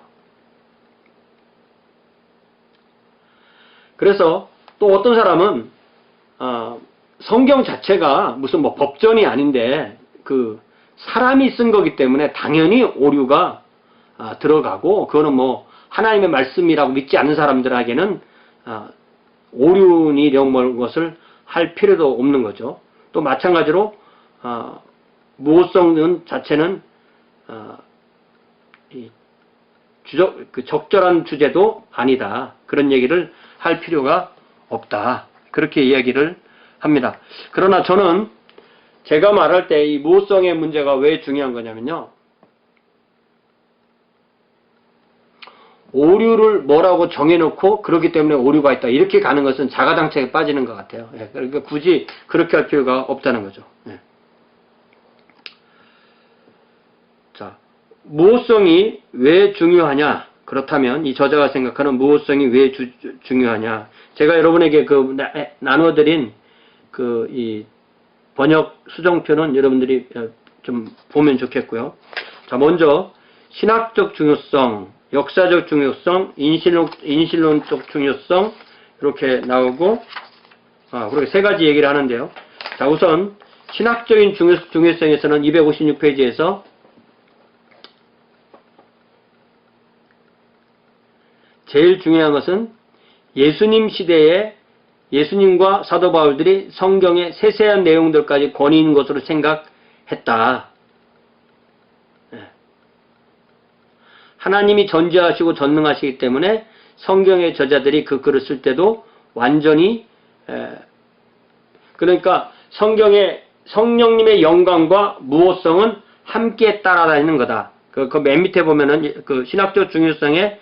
그래서 또 어떤 사람은 성경 자체가 무슨 뭐 법전이 아닌데 그 사람이 쓴 거기 때문에 당연히 오류가 들어가고 그거는 뭐 하나님의 말씀이라고 믿지 않는 사람들에게는 오류니 이런 것을 할 필요도 없는 거죠. 또 마찬가지로 무호성 자체는 적절한 주제도 아니다. 그런 얘기를 할 필요가 없다. 그렇게 이야기를 합니다. 그러나 저는 제가 말할 때 이 무호성의 문제가 왜 중요한 거냐면요. 오류를 뭐라고 정해놓고 그렇기 때문에 오류가 있다. 이렇게 가는 것은 자가당착에 빠지는 것 같아요. 예, 그러니까 굳이 그렇게 할 필요가 없다는 거죠. 예. 자, 무호성이 왜 중요하냐? 그렇다면 이 저자가 생각하는 무호성이 왜 중요하냐? 제가 여러분에게 나눠드린 이 번역 수정표는 여러분들이 좀 보면 좋겠고요. 자, 먼저 신학적 중요성, 역사적 중요성, 인신론적 중요성 이렇게 나오고 그렇게 세 가지 얘기를 하는데요. 자, 우선 신학적인 중요성에서는 256페이지에서 제일 중요한 것은 예수님 시대에 예수님과 사도 바울들이 성경의 세세한 내용들까지 권위 있는 것으로 생각했다. 하나님이 전지하시고 전능하시기 때문에 성경의 저자들이 그 글을 쓸 때도 완전히 그러니까 성경의 성령님의 영광과 무호성은 함께 따라다니는 거다. 그 맨 밑에 보면은 그 신학적 중요성의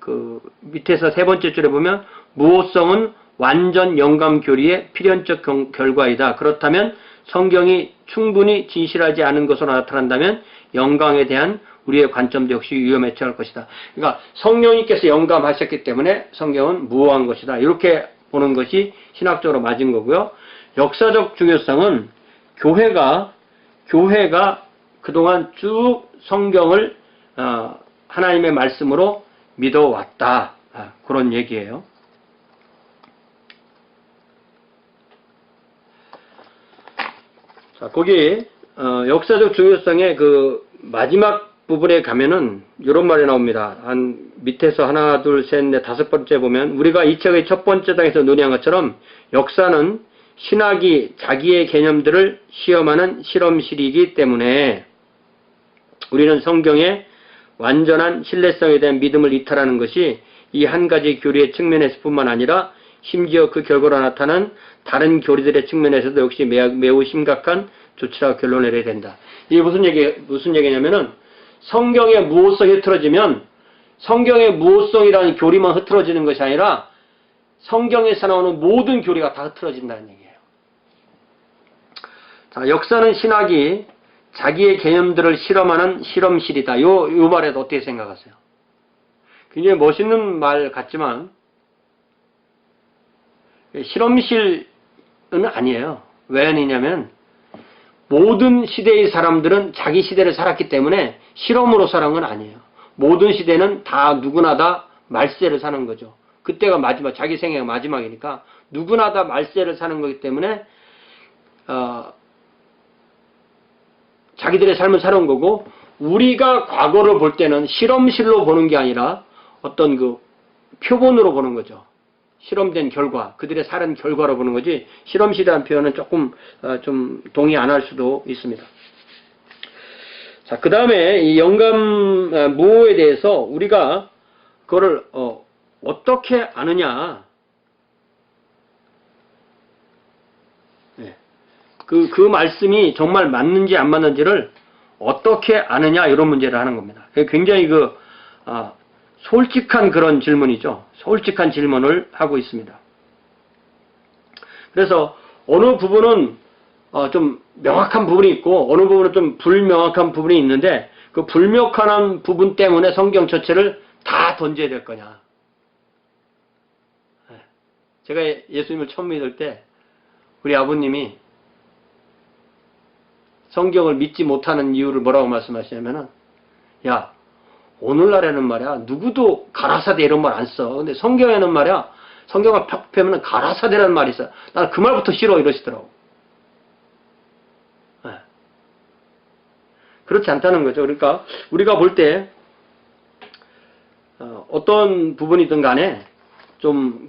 그 밑에서 세 번째 줄에 보면 무호성은 완전 영감 교리의 필연적 결과이다. 그렇다면 성경이 충분히 진실하지 않은 것으로 나타난다면 영광에 대한 우리의 관점도 역시 위험에 처할 것이다. 그러니까 성령님께서 영감하셨기 때문에 성경은 무호한 것이다. 이렇게 보는 것이 신학적으로 맞은 거고요. 역사적 중요성은 교회가 그동안 쭉 성경을 하나님의 말씀으로 믿어왔다. 그런 얘기예요. 자, 거기 역사적 중요성의 그 마지막 부분에 가면은 이런 말이 나옵니다. 한 밑에서 하나, 둘, 셋, 넷, 다섯 번째 보면 우리가 이 책의 첫 번째 장에서 논의한 것처럼 역사는 신학이 자기의 개념들을 시험하는 실험실이기 때문에 우리는 성경의 완전한 신뢰성에 대한 믿음을 이탈하는 것이 이 한 가지 교리의 측면에서 뿐만 아니라 심지어 그 결과로 나타난 다른 교리들의 측면에서도 역시 매우 심각한 조치라고 결론을 내려야 된다. 이게 무슨 얘기냐면은 성경의 무호성이 흐트러지면 성경의 무호성이라는 교리만 흐트러지는 것이 아니라 성경에서 나오는 모든 교리가 다 흐트러진다는 얘기예요. 자, 역사는 신학이 자기의 개념들을 실험하는 실험실이다. 요 말에도 어떻게 생각하세요? 굉장히 멋있는 말 같지만 실험실은 아니에요. 왜 아니냐면 모든 시대의 사람들은 자기 시대를 살았기 때문에 실험으로 사는 건 아니에요. 모든 시대는 다 누구나 다 말세를 사는 거죠. 그때가 마지막, 자기 생애가 마지막이니까 누구나 다 말세를 사는 거기 때문에 자기들의 삶을 살아온 거고, 우리가 과거를 볼 때는 실험실로 보는 게 아니라 어떤 그 표본으로 보는 거죠. 실험된 결과, 그들의 살은 결과로 보는 거지, 실험실이라는 표현은 조금 좀 동의 안 할 수도 있습니다. 자, 그 다음에 이 영감 무호에 대해서 우리가 그거를 어떻게 아느냐. 네. 그 말씀이 정말 맞는지 안 맞는지를 어떻게 아느냐, 이런 문제를 하는 겁니다. 굉장히 솔직한 그런 질문이죠. 솔직한 질문을 하고 있습니다. 그래서 어느 부분은 좀 명확한 부분이 있고 어느 부분은 좀 불명확한 부분이 있는데, 그 불명확한 부분 때문에 성경 전체를 다 던져야 될 거냐. 제가 예수님을 처음 믿을 때 우리 아버님이 성경을 믿지 못하는 이유를 뭐라고 말씀하시냐면은, 야, 오늘날에는 말이야 누구도 가라사대 이런 말 안 써. 근데 성경에는 말이야, 성경을 펴 펴면 가라사대라는 말이 있어. 나는 그 말부터 싫어, 이러시더라고. 네. 그렇지 않다는 거죠. 그러니까 우리가 볼 때 어떤 부분이든 간에 좀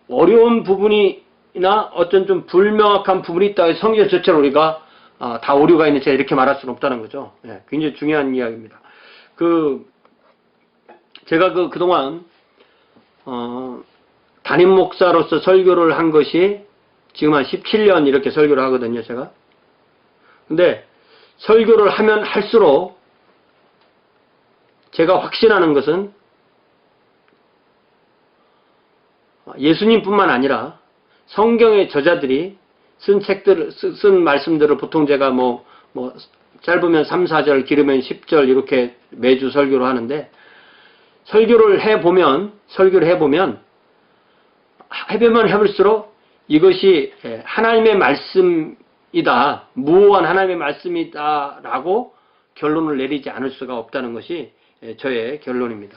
어려운 부분이나 어떤 좀 불명확한 부분이 있다 해서 성경 전체를 우리가 다 오류가 있는 제가 이렇게 말할 수는 없다는 거죠. 예, 굉장히 중요한 이야기입니다. 제가 그동안 담임 목사로서 설교를 한 것이 지금 한 17년 이렇게 설교를 하거든요, 제가. 근데 설교를 하면 할수록 제가 확신하는 것은 예수님뿐만 아니라 성경의 저자들이 쓴 말씀들을 보통 제가 짧으면 3, 4절, 길으면 10절 이렇게 매주 설교를 하는데, 설교를 해보면 해볼수록 이것이 하나님의 말씀이다, 무호한 하나님의 말씀이다라고 결론을 내리지 않을 수가 없다는 것이 저의 결론입니다.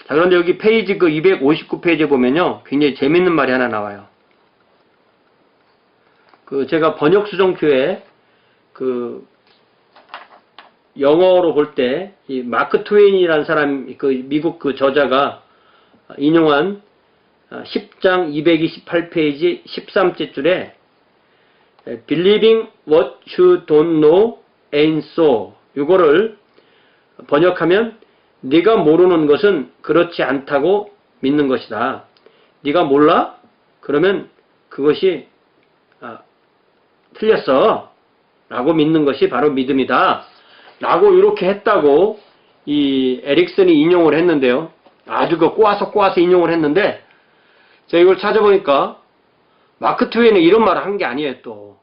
자, 그런데 여기 페이지 259페이지에 보면요, 굉장히 재밌는 말이 하나 나와요. 제가 번역수정표에 영어로 볼 때 이 마크 트웨인이라는 사람, 미국 저자가 인용한 10장 228페이지 13째 줄에 Believing what you don't know ain't so, 이거를 번역하면 네가 모르는 것은 그렇지 않다고 믿는 것이다. 네가 몰라? 그러면 그것이 틀렸어 라고 믿는 것이 바로 믿음이다 라고 이렇게 했다고 이 에릭슨이 인용을 했는데요. 아주 꼬아서 인용을 했는데, 제가 이걸 찾아보니까, 마크 트웨인은 이런 말을 한 게 아니에요, 또.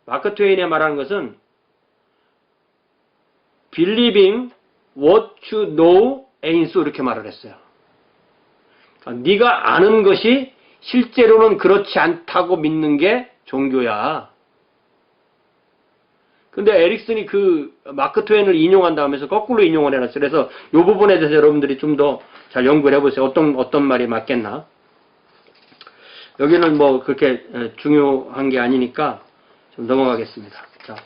마크 트웨인이 말하는 것은, believing what you know ain't so 이렇게 말을 했어요. 그러니까 네가 아는 것이 실제로는 그렇지 않다고 믿는 게 종교야. 근데 에릭슨이 그 마크 트웨인을 인용한다 하면서 거꾸로 인용을 해놨어요. 그래서 이 부분에 대해서 여러분들이 좀 더 잘 연구를 해보세요. 어떤 말이 맞겠나. 여기는 뭐 그렇게 중요한 게 아니니까 좀 넘어가겠습니다. 자,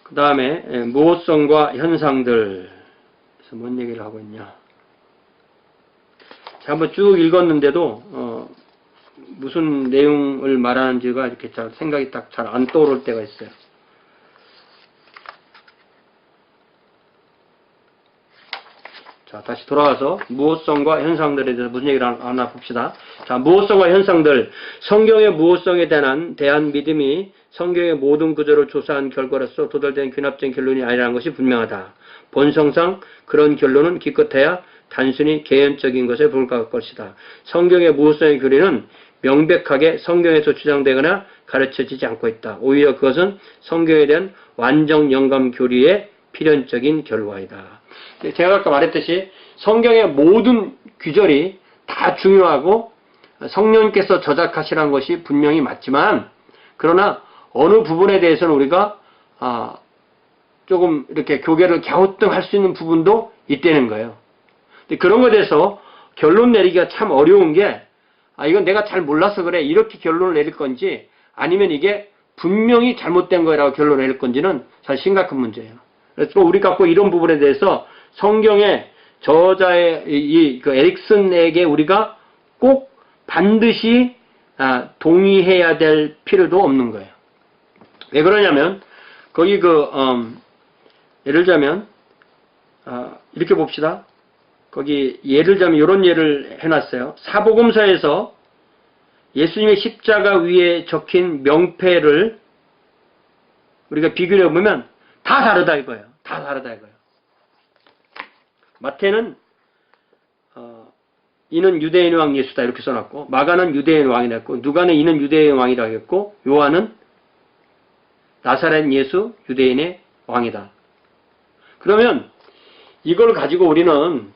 그 다음에 무호성과 현상들. 그래서 뭔 얘기를 하고 있냐. 자, 한번 쭉 읽었는데도 무슨 내용을 말하는지가 이렇게 잘 생각이 딱 잘 안 떠오를 때가 있어요. 자, 다시 돌아와서 무호성과 현상들에 대해서 무슨 얘기를 하나 봅시다. 자, 무호성과 현상들. 성경의 무호성에 대한 믿음이 성경의 모든 구조를 조사한 결과로서 도달된 귀납적인 결론이 아니라는 것이 분명하다. 본성상 그런 결론은 기껏해야 단순히 개연적인 것에 불과할 것이다. 성경의 무호성의 교리는 명백하게 성경에서 주장되거나 가르쳐지지 않고 있다. 오히려 그것은 성경에 대한 완전 영감 교리의 필연적인 결과이다. 제가 아까 말했듯이 성경의 모든 규절이 다 중요하고 성령께서 저작하시라는 것이 분명히 맞지만, 그러나 어느 부분에 대해서는 우리가 조금 이렇게 교계를 갸우뚱할 수 있는 부분도 있다는 거예요. 근데 그런 것에 대해서 결론 내리기가 참 어려운 게, 이건 내가 잘 몰라서 그래 이렇게 결론을 내릴 건지, 아니면 이게 분명히 잘못된 거라고 결론을 내릴 건지는 사실 심각한 문제예요. 그래서 우리가 꼭 이런 부분에 대해서 성경의 저자의 그 에릭슨에게 우리가 꼭 반드시 동의해야 될 필요도 없는 거예요. 왜 그러냐면 거기 예를 들자면 이렇게 봅시다. 거기 예를 들자면 이런 예를 해놨어요. 사복음서에서 예수님의 십자가 위에 적힌 명패를 우리가 비교해 보면 다 다르다 이거예요. 다 다르다 이거예요. 마태는 이는 유대인의 왕 예수다 이렇게 써놨고, 마가는 유대인의 왕이라 했고, 누가는 이는 유대인의 왕이라 했고, 요한은 나사렛 예수 유대인의 왕이다. 그러면 이걸 가지고 우리는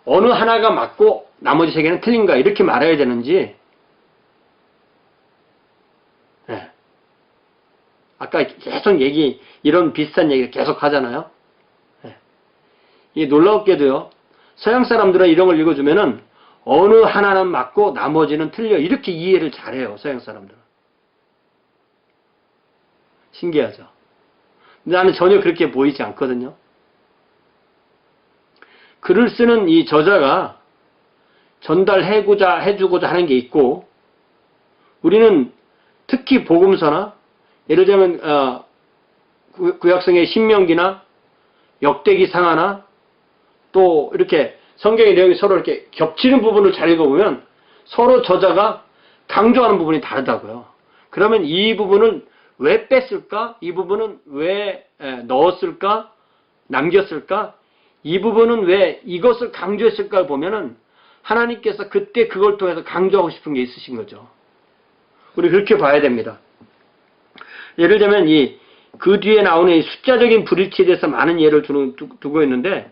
어느 하나가 맞고 나머지 세 개는 틀린가 이렇게 말해야 되는지, 네. 아까 계속 이런 비슷한 얘기를 계속 하잖아요. 네. 이게 놀라웠게도요, 서양 사람들은 이런 걸 읽어주면은 어느 하나는 맞고 나머지는 틀려 이렇게 이해를 잘해요. 서양 사람들은. 신기하죠. 근데 나는 전혀 그렇게 보이지 않거든요. 글을 쓰는 이 저자가 해주고자 하는 게 있고, 우리는 특히 복음서나 예를 들면 구약성의 신명기나 역대기 상하나 또 이렇게 성경의 내용이 서로 이렇게 겹치는 부분을 잘 읽어보면 서로 저자가 강조하는 부분이 다르다고요. 그러면 이 부분은 왜 뺐을까? 이 부분은 왜 넣었을까? 남겼을까? 이 부분은 왜 이것을 강조했을까 보면은 하나님께서 그때 그걸 통해서 강조하고 싶은 게 있으신 거죠. 우리 그렇게 봐야 됩니다. 예를 들면 그 뒤에 나오는 이 숫자적인 불일치에 대해서 많은 예를 두고 있는데,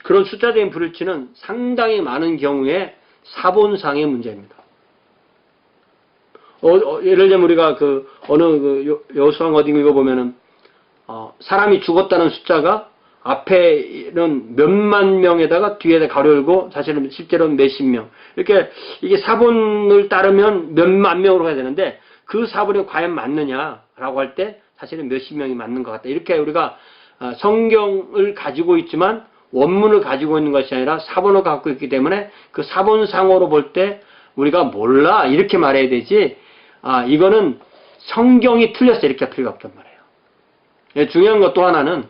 그런 숫자적인 불일치는 상당히 많은 경우에 사본상의 문제입니다. 예를 들면 우리가 여호수아 어딘가 읽어보면은 사람이 죽었다는 숫자가 앞에는 몇만 명에다가 뒤에다 가려울고 사실은 실제로는 몇십 명. 이렇게 이게 사본을 따르면 몇만 명으로 가야 되는데 그 사본이 과연 맞느냐라고 할 때 사실은 몇십 명이 맞는 것 같다. 이렇게 우리가 성경을 가지고 있지만 원문을 가지고 있는 것이 아니라 사본을 갖고 있기 때문에 그 사본상으로 볼 때 우리가 몰라 이렇게 말해야 되지, 이거는 성경이 틀렸어 이렇게 할 필요가 없단 말이에요. 중요한 것 또 하나는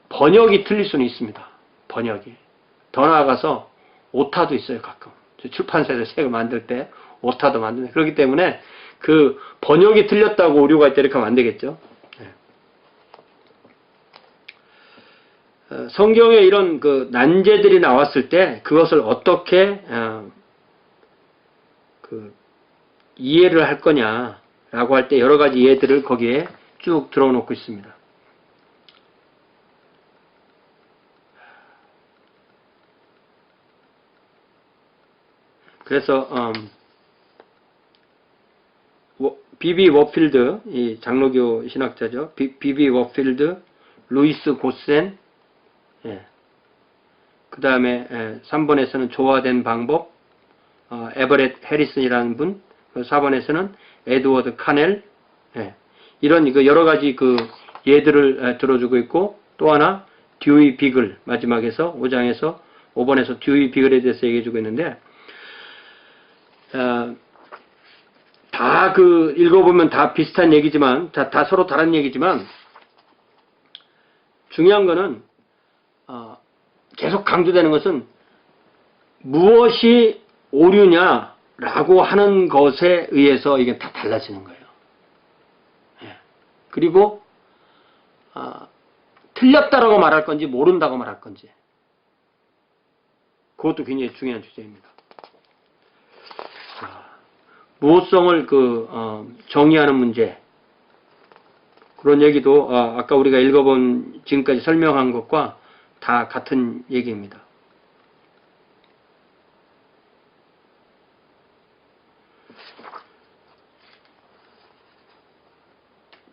번역이 틀릴 수는 있습니다. 번역이. 더 나아가서 오타도 있어요 가끔. 출판사에서 책을 만들 때 오타도 만드는. 그렇기 때문에 그 번역이 틀렸다고 오류가 있다 이렇게 하면 안 되겠죠. 성경에 이런 그 난제들이 나왔을 때 그것을 어떻게 그 이해를 할 거냐라고 할 때 여러 가지 예들을 거기에 쭉 들어놓고 있습니다. 그래서 비비 워필드, 이 장로교 신학자죠. 비비 워필드, 루이스 고센, 예. 그 다음에 3번에서는 조화된 방법, 에버렛 해리슨이라는 분, 4번에서는 에드워드 카넬, 예. 이런 여러 가지 그 예들을 들어주고 있고, 또 하나 듀이 비글, 마지막에서 5장에서 5번에서 듀이 비글에 대해서 얘기해주고 있는데, 다 읽어보면 다 비슷한 얘기지만, 다 서로 다른 얘기지만, 중요한 거는, 계속 강조되는 것은 무엇이 오류냐라고 하는 것에 의해서 이게 다 달라지는 거예요. 예. 그리고, 틀렸다라고 말할 건지, 모른다고 말할 건지. 그것도 굉장히 중요한 주제입니다. 무호성을 정의하는 문제. 그런 얘기도 아까 우리가 읽어본 지금까지 설명한 것과 다 같은 얘기입니다.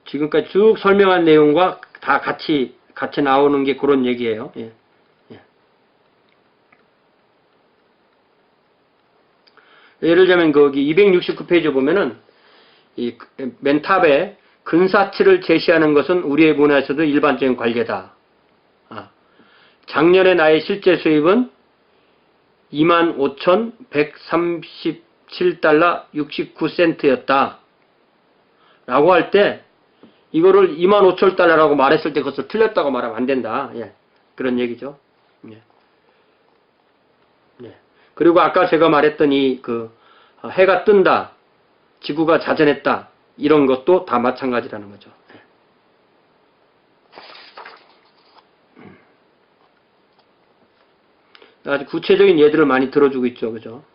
지금까지 쭉 설명한 내용과 다 같이 나오는 게 그런 얘기예요. 예. 예를 들자면 거기 269페이지 보면은 이 맨 탑에 근사치를 제시하는 것은 우리의 문화에서도 일반적인 관례다. 작년에 나의 실제 수입은 25,137달러 69센트였다. 라고 할 때 이거를 25,000달러라고 말했을 때 그것을 틀렸다고 말하면 안 된다. 예. 그런 얘기죠. 예. 예. 그리고 아까 제가 말했던 해가 뜬다, 지구가 자전했다, 이런 것도 다 마찬가지라는 거죠. 아주 구체적인 예들을 많이 들어주고 있죠. 그죠?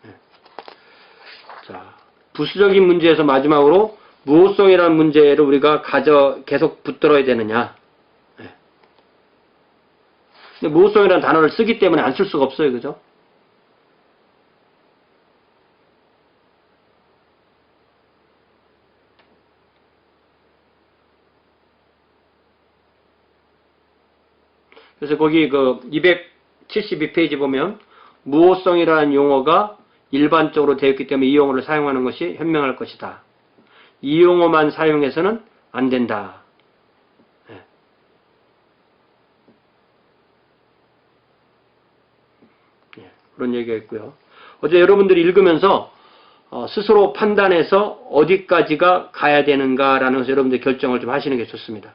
자, 부수적인 문제에서 마지막으로 무호성이라는 문제를 우리가 계속 붙들어야 되느냐. 근데 무호성이라는 단어를 쓰기 때문에 안 쓸 수가 없어요. 그죠? 그래서 거기 272페이지 보면 무호성이라는 용어가 일반적으로 되어 있기 때문에 이 용어를 사용하는 것이 현명할 것이다. 이 용어만 사용해서는 안 된다. 그런 얘기가 있고요. 어제 여러분들이 읽으면서 스스로 판단해서 어디까지가 가야 되는가라는 것을 여러분들 결정을 좀 하시는 게 좋습니다.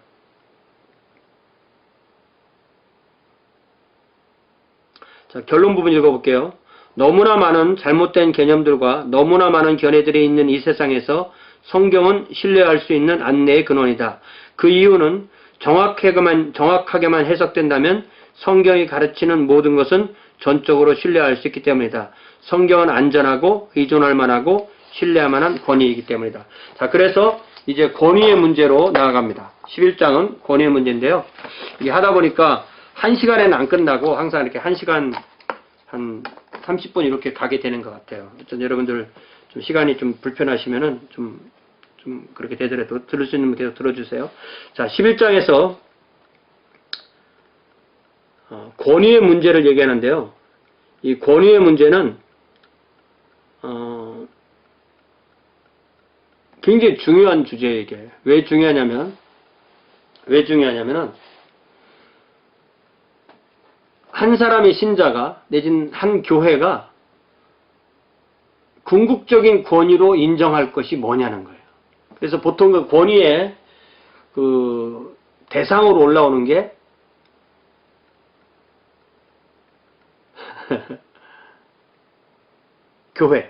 자, 결론 부분 읽어볼게요. 너무나 많은 잘못된 개념들과 너무나 많은 견해들이 있는 이 세상에서 성경은 신뢰할 수 있는 안내의 근원이다. 그 이유는 정확하게만 해석된다면 성경이 가르치는 모든 것은 전적으로 신뢰할 수 있기 때문이다. 성경은 안전하고 의존할 만하고 신뢰할 만한 권위이기 때문이다. 자, 그래서 이제 권위의 문제로 나아갑니다. 11장은 권위의 문제인데요. 이게 하다 보니까 1시간에는 안 끝나고 항상 이렇게 1시간 한 30분 이렇게 가게 되는 것 같아요. 어떤 여러분들 좀 시간이 좀 불편하시면은 좀 그렇게 되더라도 들을 수 있는 분 계속 들어주세요. 자, 11장에서 권위의 문제를 얘기하는데요. 이 권위의 문제는 굉장히 중요한 주제예요. 이게 왜 중요하냐면은 한 사람의 신자가 내진 한 교회가 궁극적인 권위로 인정할 것이 뭐냐는 거예요. 그래서 보통 그 권위의 대상으로 올라오는 게 교회가